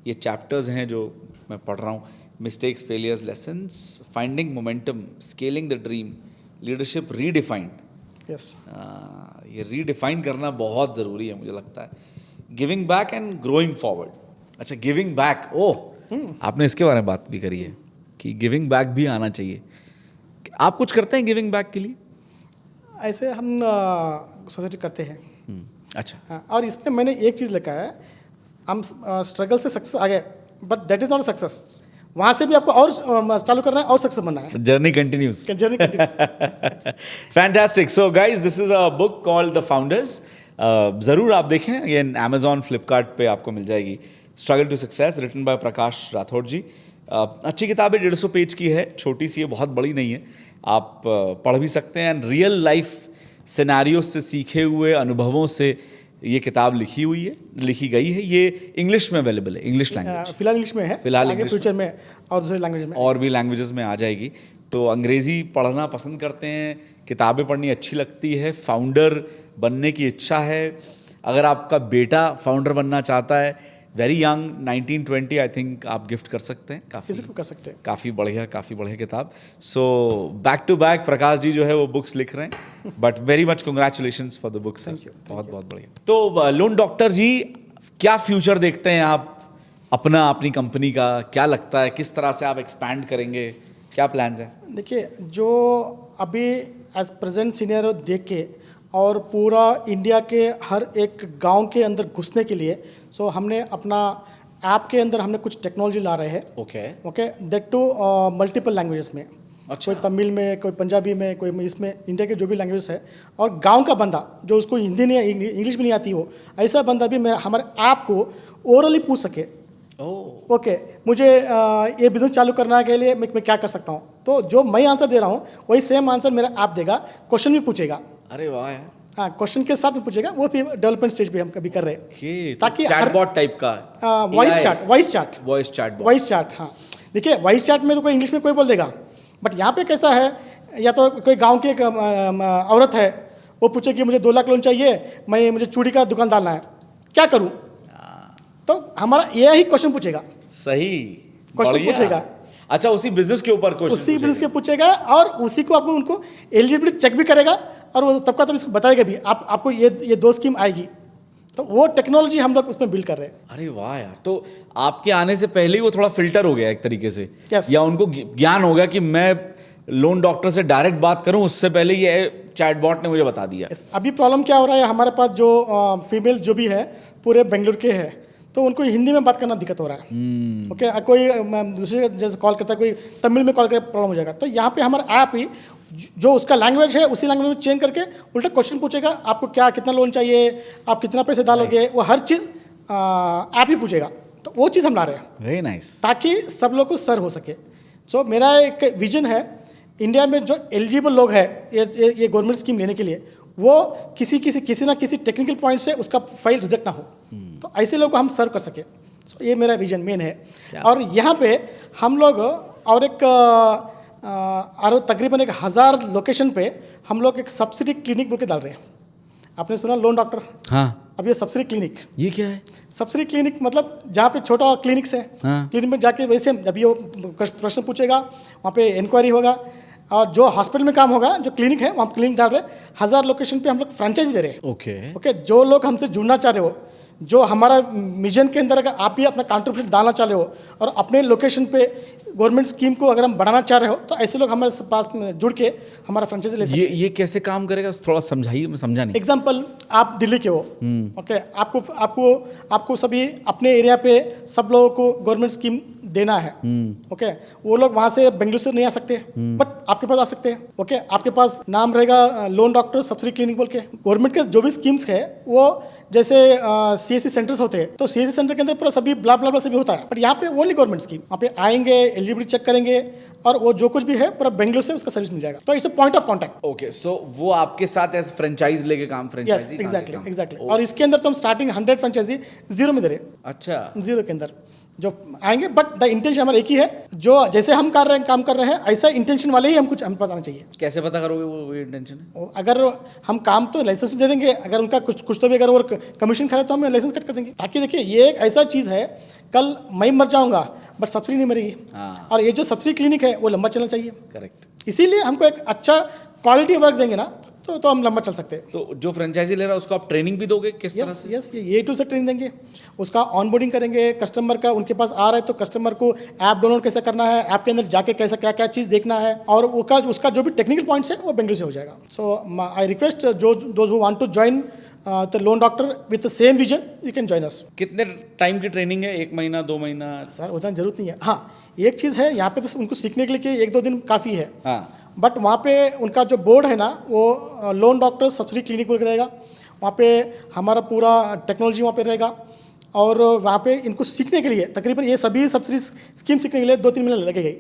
ये चैप्टर्स हैं जो मैं पढ़ रहा हूँ। Mistakes, failures, lessons, finding momentum, scaling the dream, leadership redefined. Yes, ये रीडिफाइन करना बहुत ज़रूरी है मुझे लगता है। Giving back and growing forward. अच्छा, गिविंग बैक, ओह आपने इसके बारे में बात भी करी है कि गिविंग बैक भी आना चाहिए। आप कुछ करते हैं गिविंग बैक के लिए? ऐसे हम सोसाइटी करते हैं। अच्छा, हाँ, और इसमें मैंने एक चीज़ लिखा है, हम स्ट्रगल से सक्सेस आ गए, but that is not success. वहाँ से भी आपको और चालू करना है और सक्सेस बनना है। Journey continues. Journey continuous. Fantastic. So guys, this is a book called the founders. ज़रूर आप देखें, अगेन अमेजॉन, फ्लिपकार्ट पे आपको मिल जाएगी। Struggle to success, written by Prakash Rathod ji. अच्छी किताब है, 150 पेज की है, छोटी सी है, बहुत बड़ी नहीं है, आप पढ़ भी सकते हैं। एंड रियल लाइफ सिनेरियो से सीखे हुए अनुभवों से ये किताब लिखी गई है। ये इंग्लिश में अवेलेबल है, इंग्लिश लैंग्वेज, फिलहाल इंग्लिश में है, फिलहाल आगे फ्यूचर में और दूसरे लैंग्वेज में और भी लैंग्वेजेस में आ जाएगी। तो अंग्रेज़ी पढ़ना पसंद करते हैं, किताबें पढ़नी अच्छी लगती है, फाउंडर बनने की इच्छा है, अगर आपका बेटा फाउंडर बनना चाहता है, वेरी यंग, 19-20 आई थिंक आप गिफ्ट कर सकते हैं, किसी को कर सकते हैं। काफ़ी बढ़िया किताब। So back to back Prakash ji जो है वो बुक्स लिख रहे हैं, but very much congratulations for the books. बहुत बढ़िया। तो लोन डॉक्टर जी, क्या फ्यूचर देखते हैं आप अपनी कंपनी का? क्या लगता है किस तरह से आप एक्सपैंड करेंगे, क्या प्लान्स हैं? देखिए, जो अभी एज प्रेजेंट सीनियर देख के और पूरा इंडिया के हर एक गांव के अंदर घुसने के लिए, सो हमने अपना ऐप के अंदर हमने कुछ टेक्नोलॉजी ला रहे हैं। Okay, that too multiple languages में। अच्छा। कोई तमिल में, कोई पंजाबी में, कोई इसमें, इंडिया के जो भी लैंग्वेज है। और गांव का बंदा जो उसको हिंदी नहीं, इंग्लिश भी नहीं आती हो, ऐसा बंदा भी हमारे ऐप को ओरली पूछ सके। ओके, मुझे ये बिजनेस चालू करने के लिए मैं क्या कर सकता हूँ, तो जो मैं आंसर दे रहा हूँ वही सेम आंसर मेरा ऐप देगा, क्वेश्चन भी पूछेगा। अरे वाह यार। हाँ, क्वेश्चन के साथ में पूछेगा, वो फिर डेवलपमेंट स्टेज पे हम कभी कर रहे हैं, ताकि चैटबॉट टाइप का, वॉइस चैट। हाँ, देखिए वॉइस चैट में तो कोई इंग्लिश में कोई बोल देगा, बट यहाँ पे कैसा है, या तो कोई गांव की एक औरत है, वो पूछे कि मुझे 2 लाख लोन चाहिए, मुझे चूड़ी का दुकान डालना है, क्या करूँ, तो हमारा ये ही क्वेश्चन पूछेगा। सही क्वेश्चन पूछेगा। अच्छा, उसी बिजनेस के ऊपर क्वेश्चन, उसी बिजनेस के पूछेगा, और उसी को आपको उनको एलिजिबिलिटी चेक भी करेगा, और वो तब का तब इसको बताएगा भी आपको ये 2 स्कीम आएगी। तो वो टेक्नोलॉजी हम लोग उसमें बिल्ड कर रहे हैं। अरे वाह यार, तो आपके आने से पहले ही वो थोड़ा फिल्टर हो गया एक तरीके से। Yes. या उनको ज्ञान होगा कि मैं लोन डॉक्टर से डायरेक्ट बात करूं उससे पहले ये चैटबॉट ने मुझे बता दिया। अभी प्रॉब्लम क्या हो रहा है, हमारे पास जो फीमेल जो भी है पूरे बेंगलुरु के है, तो उनको हिंदी में बात करना दिक्कत हो रहा है। ओके, कोई दूसरे जैसे कॉल करता है, कोई तमिल में कॉल करके प्रॉब्लम हो जाएगा। तो यहाँ पे हमारा ऐप ही जो उसका लैंग्वेज है उसी लैंग्वेज में चेंज करके उल्टा क्वेश्चन पूछेगा, आपको क्या कितना लोन चाहिए, आप कितना पैसे डालोगे, वो हर चीज़ ऐप ही पूछेगा। तो वो चीज़ हम ला रहे हैं, वेरी नाइस, ताकि सब लोग को सर हो सके। सो मेरा एक विजन है, इंडिया में जो एलिजिबल लोग हैं ये गवर्नमेंट स्कीम लेने के लिए, वो किसी ना किसी टेक्निकल पॉइंट से उसका फाइल रिजेक्ट ना हो, तो ऐसे लोग को हम सर्व कर सके। सो ये मेरा विजन मेन है। और यहाँ पे हम लोग और एक तकरीबन 1000 लोकेशन पे हम लोग एक सब्सिडी क्लिनिक बोल के डाल रहे हैं। आपने सुना लोन डॉक्टर? हाँ, अब ये सब्सिडी क्लिनिक, ये क्या है? सब्सिडी क्लिनिक मतलब जहाँ पे छोटा क्लिनिक्स है, हाँ। क्लिनिक में जाके वैसे जब ये प्रश्न पूछेगा, वहाँ पे इंक्वायरी होगा, और जो हॉस्पिटल में काम होगा, जो क्लिनिक है वहाँ क्लिनिक डाल रहे हैं। 1000 लोकेशन पे हम लोग फ्रेंचाइजी दे रहे हैं। ओके, जो लोग हमसे जुड़ना चाह रहे हो, जो हमारा मिशन के अंदर अगर आप भी अपना कंट्रीब्यूशन डालना चाह रहे हो और अपने लोकेशन पे गवर्नमेंट स्कीम को अगर हम बढ़ाना चाह रहे हो, तो ऐसे लोग हमारे पास में जुड़ के हमारा फ्रेंचाइजी ले सकते हैं। ये कैसे काम करेगा, थोड़ा समझाइए, मैं समझा नहीं। एग्जाम्पल, आप दिल्ली के हो, ओके, आपको सभी अपने एरिया पे सब लोगों को गवर्नमेंट स्कीम देना है। ओके, वो लोग वहाँ से बेंगलुरु से नहीं आ सकते, बट आपके पास आ सकते हैं। ओके, आपके पास नाम रहेगा लोन डॉक्टर सब्सिडी क्लिनिक बोल के। गवर्नमेंट के जो भी स्कीम्स है, वो जैसे CSC सेंटर्स होते हैं, तो CSC सेंटर के अंदर पूरा सभी ब्ला ब्ला ब्ला सभी होता है, बट यहाँ पे ओनली गवर्नमेंट स्कीम। वहाँ पे आएंगे, एलिजिबिलिटी चेक करेंगे, और वो जो कुछ भी है पूरा बेंगलुरु से उसका सर्विस मिल जाएगा। तो it's a point of contact. Okay, so वो आपके साथ एज फ्रेंचाइज लेके काम, यस, फ्रेंचाइजी एग्जैक्टली। और इसके अंदर तो हम स्टार्टिंग 100 फ्रेंचाइजी 0 में दे रहे हैं। अच्छा, 0 के अंदर जो आएंगे, बट द इंटेंशन हमारा एक ही है, जो जैसे हम काम कर रहे हैं ऐसा इंटेंशन वाले ही हम पास आना चाहिए। कैसे पता करोगे वो इंटेंशन है? अगर हम काम तो लाइसेंस दे देंगे, अगर उनका कुछ तो भी अगर वो कमीशन खा रहे तो हम लाइसेंस कट कर देंगे। ताकि देखिए, ये एक ऐसा चीज़ है, कल मैं मर जाऊंगा बट सब्सिडी नहीं मरेगी। और ये जो सब्सिडी क्लिनिक है वो लंबा चलना चाहिए। करेक्ट। इसीलिए हमको एक अच्छा क्वालिटी वर्क देंगे ना, तो हम लंबा चल सकते हैं। तो जो फ्रेंचाइजी ले रहा है उसको आप ट्रेनिंग भी दोगे किस तरह से? यस, ये A to Z ट्रेनिंग देंगे, उसका ऑनबोर्डिंग करेंगे, कस्टमर का उनके पास आ रहा है तो कस्टमर को ऐप डाउनलोड कैसे करना है, ऐप के अंदर जाके कैसे क्या क्या चीज़ देखना है, और उसका जो भी टेक्निकल पॉइंट्स है वो बेंगलुरु से हो जाएगा। So I request those who want to join the loan doctor with the same vision, you can join us. कितने टाइम की ट्रेनिंग है? 1 महीना, 2 महीना? सर, उतना जरूरत नहीं है। हाँ, एक चीज़ है, यहाँ पे तो उनको सीखने के लिए 1-2 दिन काफ़ी है। हाँ, बट वहाँ पे उनका जो बोर्ड है ना, वो लोन डॉक्टर सब्सिडी क्लिनिक बोल के रहेगा। वहाँ पे हमारा पूरा टेक्नोलॉजी वहाँ पे रहेगा, और वहाँ पे इनको सीखने के लिए तकरीबन ये सभी सब्सिडी स्कीम सीखने के लिए 2-3 महीने लगेगा,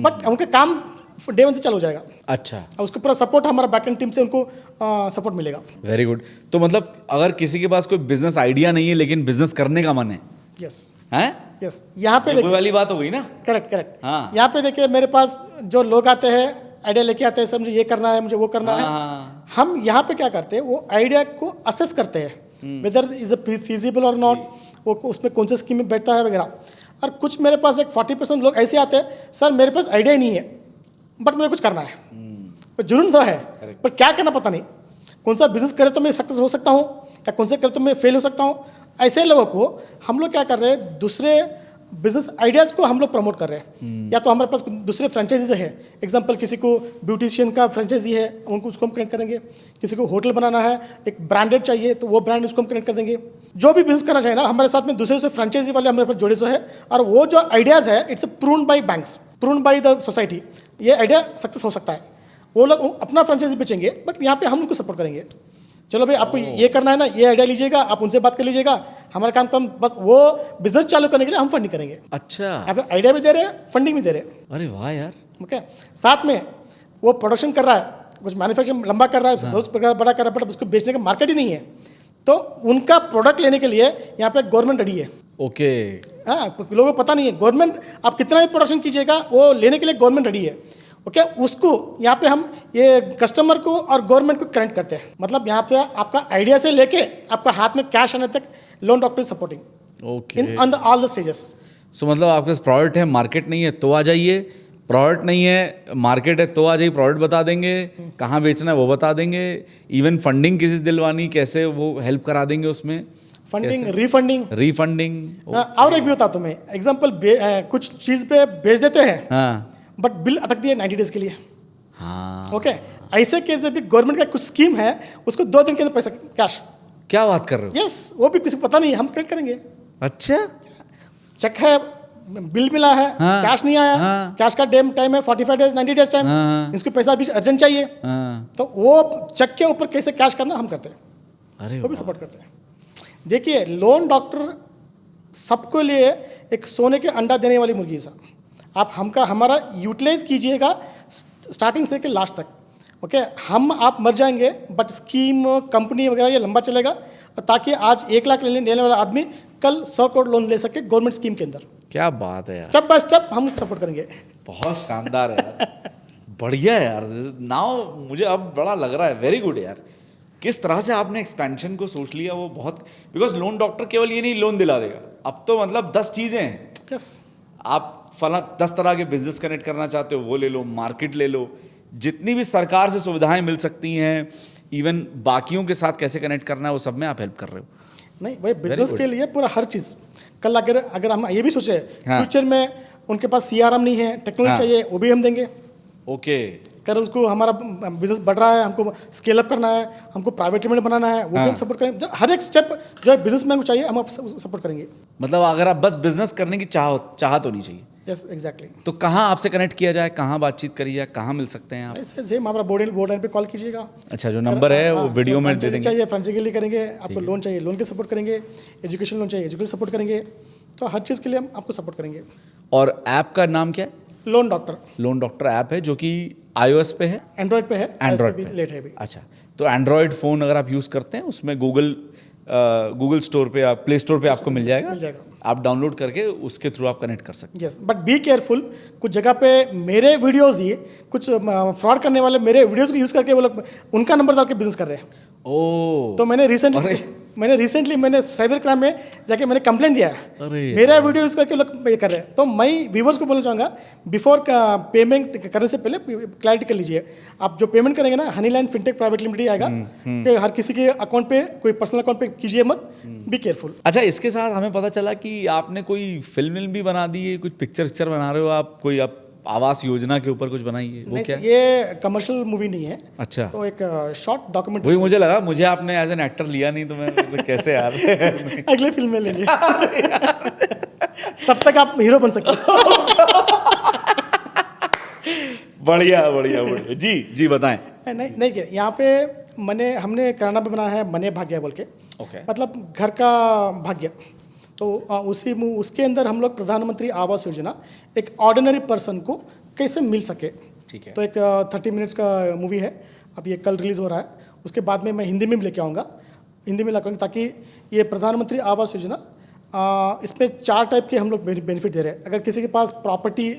बट उनका काम डे 1 से चालू हो जाएगा। अच्छा, और उसको पूरा सपोर्ट हमारा बैकएंड टीम से उनको सपोर्ट मिलेगा। Very good. तो मतलब अगर किसी के पास कोई बिजनेस आइडिया नहीं है लेकिन बिजनेस करने का मन है, यस हैं? यस, यहाँ पे वो वाली बात हो गई ना? करेक्ट। हाँ। यहाँ पे देखिए, मेरे पास जो लोग आते हैं, आइडिया लेके आते हैं, सर मुझे ये करना है, मुझे वो करना है। हम यहाँ पे क्या करते हैं, वो आइडिया को असेस करते हैं, वेदर इज फीजिबल और नॉट, वो उसमें कौन सी स्कीम में बैठता है वगैरह। और कुछ मेरे पास एक 40% लोग ऐसे आते हैं, सर मेरे पास आइडिया ही नहीं है बट मुझे कुछ करना है, तो जुनून तो है, पर क्या करना पता नहीं, कौन सा बिजनेस करे तो मैं सक्सेस हो सकता हूँ, या कौन से करे तो मैं फेल हो सकता हूँ। ऐसे लोगों को हम लोग क्या कर रहे हैं, दूसरे बिजनेस आइडियाज़ को हम लोग प्रमोट कर रहे हैं। या तो हमारे पास दूसरे फ्रेंचाइजीज है, एग्जांपल किसी को ब्यूटिशियन का फ्रेंचाइजी है, उनको उसको हम कनेक्ट करेंगे। किसी को होटल बनाना है, एक ब्रांडेड चाहिए, तो वो ब्रांड उसको हम कनेक्ट कर देंगे। जो भी बिजनेस करना चाहिए ना, हमारे साथ में दूसरे फ्रेंचाइजी वाले हमारे पास जुड़े हुए हैं, और वो जो आइडियाज़ है, it's proved by banks, proved by the society. ये आइडिया सक्सेस हो सकता है। वो लोग अपना फ्रेंचाइजी बेचेंगे, बट यहाँ पे हम उनको सपोर्ट करेंगे। चलो भाई, आपको ये करना है ना, ये आइडिया लीजिएगा, आप उनसे बात कर लीजिएगा, हमारा काम कम, बस वो बिजनेस चालू करने के लिए हम फंडिंग करेंगे। अच्छा, आप आइडिया भी दे रहे हैं, फंडिंग भी दे रहे हैं। अरे वाह यार। ओके, साथ में वो प्रोडक्शन कर रहा है, कुछ मैन्युफैक्चरिंग लंबा कर रहा है, बहुत बड़ा कर रहा है, बट उसको बेचने का मार्केट ही नहीं है, तो उनका प्रोडक्ट लेने के लिए यहाँ पे गवर्नमेंट रेडी है। ओके। हाँ, लोगों को पता नहीं है, गवर्नमेंट आप कितना भी प्रोडक्शन कीजिएगा, वो लेने के लिए गवर्नमेंट रेडी है। ओके, उसको यहाँ पे हम ये कस्टमर को और गवर्नमेंट को कनेक्ट करते हैं। मतलब यहाँ पे आपका आइडिया से लेके आपका हाथ में कैश आने तक loan doctor supporting okay in on all the stages. So मतलब आपके पास प्रोडक्ट है, मार्केट नहीं है तो आ जाइए, प्रोडक्ट नहीं है, मार्केट है तो आ जाइए, प्रोडक्ट बता देंगे, कहाँ बेचना है वो बता देंगे, इवन फंडिंग किसी से दिलवानी कैसे वो हेल्प करा देंगे उसमें, फंडिंग, रिफंडिंग। और एक भी होता तुम्हें एग्जाम्पल, कुछ चीज़ पे बेच देते हैं, हाँ, बट बिल अटक दिए 90 डेज के लिए। हाँ, ओके, ऐसे केस में भी गवर्नमेंट का कुछ स्कीम है, उसको 2 दिन के अंदर पैसा कैश, क्या बात कर रहे हो? यस, वो भी किसी को पता नहीं है, हम क्रेडिट करेंगे। अच्छा, चेक है, बिल मिला है, हाँ, कैश नहीं आया, हाँ, कैश का टाइम है 45 डेज 90 डेज टाइम, हाँ, इसको पैसा अभी अर्जेंट चाहिए, हाँ, तो वो चेक के ऊपर कैसे कैश करना हम करते हैं, अरे वो भी वाह, सपोर्ट करते हैं। देखिए, लोन डॉक्टर सबके लिए एक सोने के अंडा देने वाली मुर्गी है सर। आप हमारा यूटिलाइज कीजिएगा स्टार्टिंग से के लास्ट तक। ओके, हम आप मर जाएंगे, बट स्कीम कंपनी वगैरह ये लंबा चलेगा, ताकि आज 1 लाख लेने वाला आदमी कल 100 करोड़ लोन ले सके गवर्नमेंट स्कीम के अंदर। क्या बात है यार, स्टेप बाय स्टेप हम सपोर्ट करेंगे। बहुत शानदार है यार, बढ़िया है यार। नाउ मुझे अब बड़ा लग रहा है, वेरी गुड यार। किस तरह से आपने एक्सपेंशन को सोच लिया, वो बहुत, बिकॉज लोन डॉक्टर केवल ये नहीं लोन दिला देगा, अब तो मतलब 10 चीज़ें हैं। यस, आप फला 10 तरह के बिजनेस कनेक्ट करना चाहते हो वो ले लो, मार्केट ले लो, जितनी भी सरकार से सुविधाएं मिल सकती हैं, इवन बाकियों के साथ कैसे कनेक्ट करना है, वो सब में आप हेल्प कर रहे हो। नहीं भाई, बिजनेस के लिए पूरा हर चीज़। कल अगर हम ये भी सोचे हाँ। फ्यूचर में उनके पास सीआरएम नहीं है, टेक्नोलॉजी हाँ। चाहिए, वो भी हम देंगे। ओके, अगर उसको हमारा बिजनेस बढ़ रहा है, हमको स्केल अप करना है, हमको प्राइवेट लिमिटेड बनाना है, वो भी हम सपोर्ट करेंगे। हर एक स्टेप जो है बिजनेसमैन को चाहिए, हम सपोर्ट करेंगे। मतलब अगर आप बस बिजनेस करने की चाहत होनी चाहिए, यस, एग्जैक्टली। तो कहाँ आपसे कनेक्ट किया जाए, कहाँ बातचीत करी जाए, कहाँ मिल सकते हैं आप? ऐसे सेम हमारा बोर्ड लाइन पे कॉल कीजिएगा। अच्छा, जो नंबर है वो हाँ, वीडियो में दे फ्रेंचाइजी देंगे। चाहिए फ्रेंचाइजी के लिए करेंगे, आपको लोन चाहिए लोन के सपोर्ट करेंगे, एजुकेशन लोन चाहिए एजुकेशन सपोर्ट करेंगे, तो हर चीज़ के लिए हम आपको सपोर्ट करेंगे। और ऐप का नाम क्या है? Loan doctor, loan doctor app है, जो कि iOS पे है, एंड्रॉयड पे है, एंड्रॉयड iOS पे भी लेट है अभी। अच्छा, तो एंड्रॉयड फ़ोन अगर आप यूज़ करते हैं, उसमें गूगल स्टोर पे या प्ले स्टोर पे आपको मिल जाएगा, मिल जाएगा। आप डाउनलोड करके उसके थ्रू आप कनेक्ट कर सकते यस, बट बी केयरफुल। कुछ जगह पे मेरे वीडियोस ही कुछ फ्रॉड करने वाले मेरे वीडियोस को यूज़ करके वो लोग उनका नंबर डाल के बिजनेस कर रहे हैं। हैं। ओ, तो मैंने रिसेंटली साइबर क्राइम में जाके मैंने कंप्लेंट दिया है, अरे मेरा वीडियो यूज़ करके लोग ये कर रहे हैं। तो मैं व्यूवर्स को बोलना चाहूँगा, बिफोर पेमेंट करने से पहले क्लैरिटी कर लीजिए। आप जो पेमेंट करेंगे ना, Honey line fintech private limited आएगा, कि हर किसी के अकाउंट पे, कोई पर्सनल अकाउंट पे कीजिए मत, बी केयरफुल। अच्छा, इसके साथ हमें पता चला कि आपने कोई फिल्म भी बना दी है, कुछ पिक्चर बना रहे हो आप, कोई आप आवास योजना के ऊपर कुछ बनाई है, वो क्या है? ये कमर्शियल मूवी नहीं है, अच्छा, तो एक शॉर्ट डॉक्यूमेंट। वही मुझे लगा, मुझे आपने एज एन एक्टर लिया नहीं, तो मैं मतलब कैसे यार। अगले फिल्म में लेंगे। तब तक आप हीरो बन सकते हैं। बढ़िया बढ़िया बढ़िया, जी जी बताएं। नहीं क्या, यहाँ पे हमने कनाडा में बनाया है मने भाग्य बोल के, ओके, मतलब घर का भाग्य। तो उसके अंदर हम लोग प्रधानमंत्री आवास योजना एक ऑर्डिनरी पर्सन को कैसे मिल सके। ठीक है। तो एक 30 मिनट्स का मूवी है, अब ये कल रिलीज़ हो रहा है। उसके बाद में मैं हिंदी में भी लेके आऊँगा, हिंदी में लाऊंगा, ताकि ये प्रधानमंत्री आवास योजना इसमें 4 टाइप के हम लोग बेनिफिट दे रहे हैं। अगर किसी के पास प्रॉपर्टी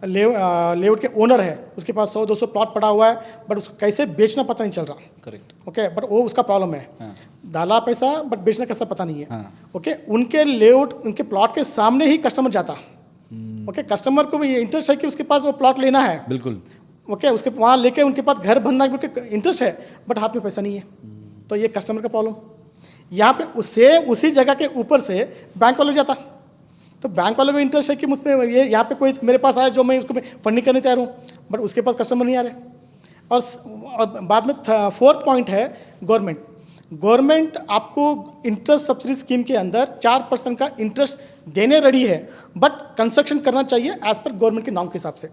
लेआउट के ओनर है, उसके पास 100-200 प्लॉट पड़ा हुआ है, बट उसको कैसे बेचना पता नहीं चल रहा। करेक्ट। ओके, बट वो उसका प्रॉब्लम है। हाँ। डाला पैसा बट बेचना कैसा पता नहीं है। हाँ। ओके, उनके लेआउट, उनके प्लॉट के सामने ही कस्टमर जाता। ओके, कस्टमर को भी इंटरेस्ट है कि उसके पास वो प्लॉट लेना है। बिल्कुल। ओके, उसके वहाँ लेके उनके पास घर बनना इंटरेस्ट है, बट हाथ में पैसा नहीं है। तो ये कस्टमर का प्रॉब्लम। यहाँ पे उसी जगह के ऊपर से बैंक वाले जाता, तो बैंक वाले को इंटरेस्ट है कि मुझमें ये यहाँ पे कोई मेरे पास आया जो मैं उसको फंडिंग करने तैयार हूँ, बट उसके पास कस्टमर नहीं आ रहे। और बाद में 4th पॉइंट है गवर्नमेंट आपको इंटरेस्ट सब्सिडी स्कीम के अंदर 4% का इंटरेस्ट देने रेडी है, बट कंस्ट्रक्शन करना चाहिए एज पर गवर्नमेंट के नॉर्म के हिसाब से।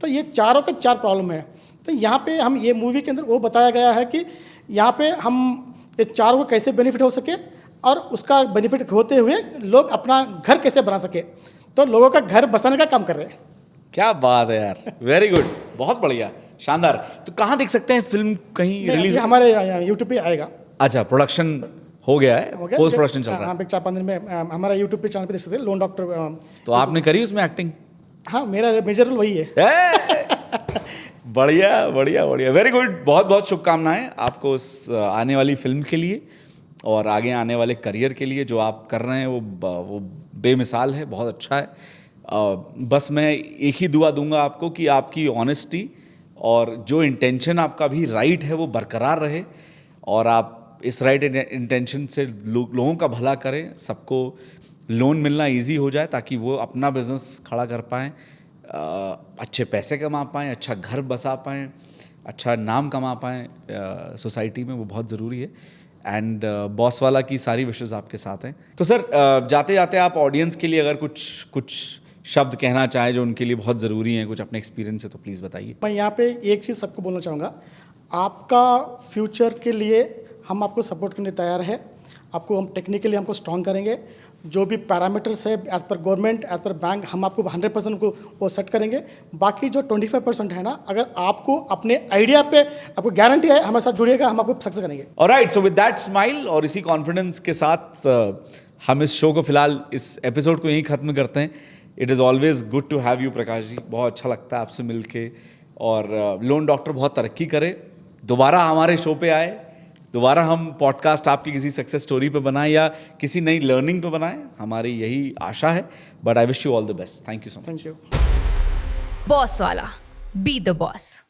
तो ये चारों के 4 प्रॉब्लम है। तो यहाँ पे हम ये मूवी के अंदर वो बताया गया है कि यहाँ पे हम ये चारों को कैसे बेनिफिट हो सके, और उसका बेनिफिट होते हुए लोग अपना घर कैसे बना सके। तो लोगों का घर बसाने का काम कर रहे हैं। क्या बात है यार, वेरी गुड, बहुत बढ़िया, शानदार। तो कहाँ देख सकते हैं फिल्म, कहीं रिलीज? ये हमारे यूट्यूब पे आएगा। अच्छा, प्रोडक्शन हो गया है, पोस्ट प्रोडक्शन चल रहा है। हाँ, 4-5 दिन में हमारा यूट्यूब पे चैनल पे देख सकते हैं, लोन डॉक्टर। तो आपने करी उसमें एक्टिंग? हाँ, मेरा मेजर रोल वही है। बढ़िया बढ़िया बढ़िया, वेरी गुड। बहुत बहुत शुभकामनाएं आपको उस आने वाली फिल्म के लिए और आगे आने वाले करियर के लिए। जो आप कर रहे हैं वो बेमिसाल है, बहुत अच्छा है। बस मैं एक ही दुआ दूंगा आपको कि आपकी ऑनेस्टी और जो इंटेंशन आपका भी राइट है वो बरकरार रहे, और आप इस राइट इंटेंशन से लोगों का भला करें, सबको लोन मिलना इजी हो जाए ताकि वो अपना बिजनेस खड़ा कर पाएँ, अच्छे पैसे कमा पाएँ, अच्छा घर बसा पाएँ, अच्छा नाम कमा पाएँ सोसाइटी में, वो बहुत ज़रूरी है। एंड बॉस वाला की सारी विशेज़ आपके साथ हैं। तो सर जाते जाते आप ऑडियंस के लिए अगर कुछ शब्द कहना चाहें जो उनके लिए बहुत ज़रूरी हैं, कुछ अपने एक्सपीरियंस से, तो प्लीज़ बताइए। मैं यहाँ पे एक चीज़ सबको बोलना चाहूँगा, आपका फ्यूचर के लिए हम आपको सपोर्ट करने तैयार है। आपको हम टेक्निकली हमको स्ट्रॉन्ग करेंगे। जो भी पैरामीटर्स है as per government, as per bank, हम आपको 100% को वो सेट करेंगे। बाकी जो 25% है ना, अगर आपको अपने आइडिया पे आपको गारंटी है, हमारे साथ जुड़िएगा, हम आपको सक्सेस करेंगे। Alright, so with that smile और इसी कॉन्फिडेंस के साथ हम इस शो को फिलहाल, इस एपिसोड को यहीं ख़त्म करते हैं। It is always good to have you Prakash ji, बहुत अच्छा लगता है आपसे मिलके। और लोन डॉक्टर बहुत तरक्की करे, दोबारा हमारे शो पे आए, दोबारा हम पॉडकास्ट आपकी किसी सक्सेस स्टोरी पे बनाएं या किसी नई लर्निंग पे बनाएं, हमारी यही आशा है। But I wish you all the best. Thank you so much. Thank you. Boss वाला, बी द बॉस।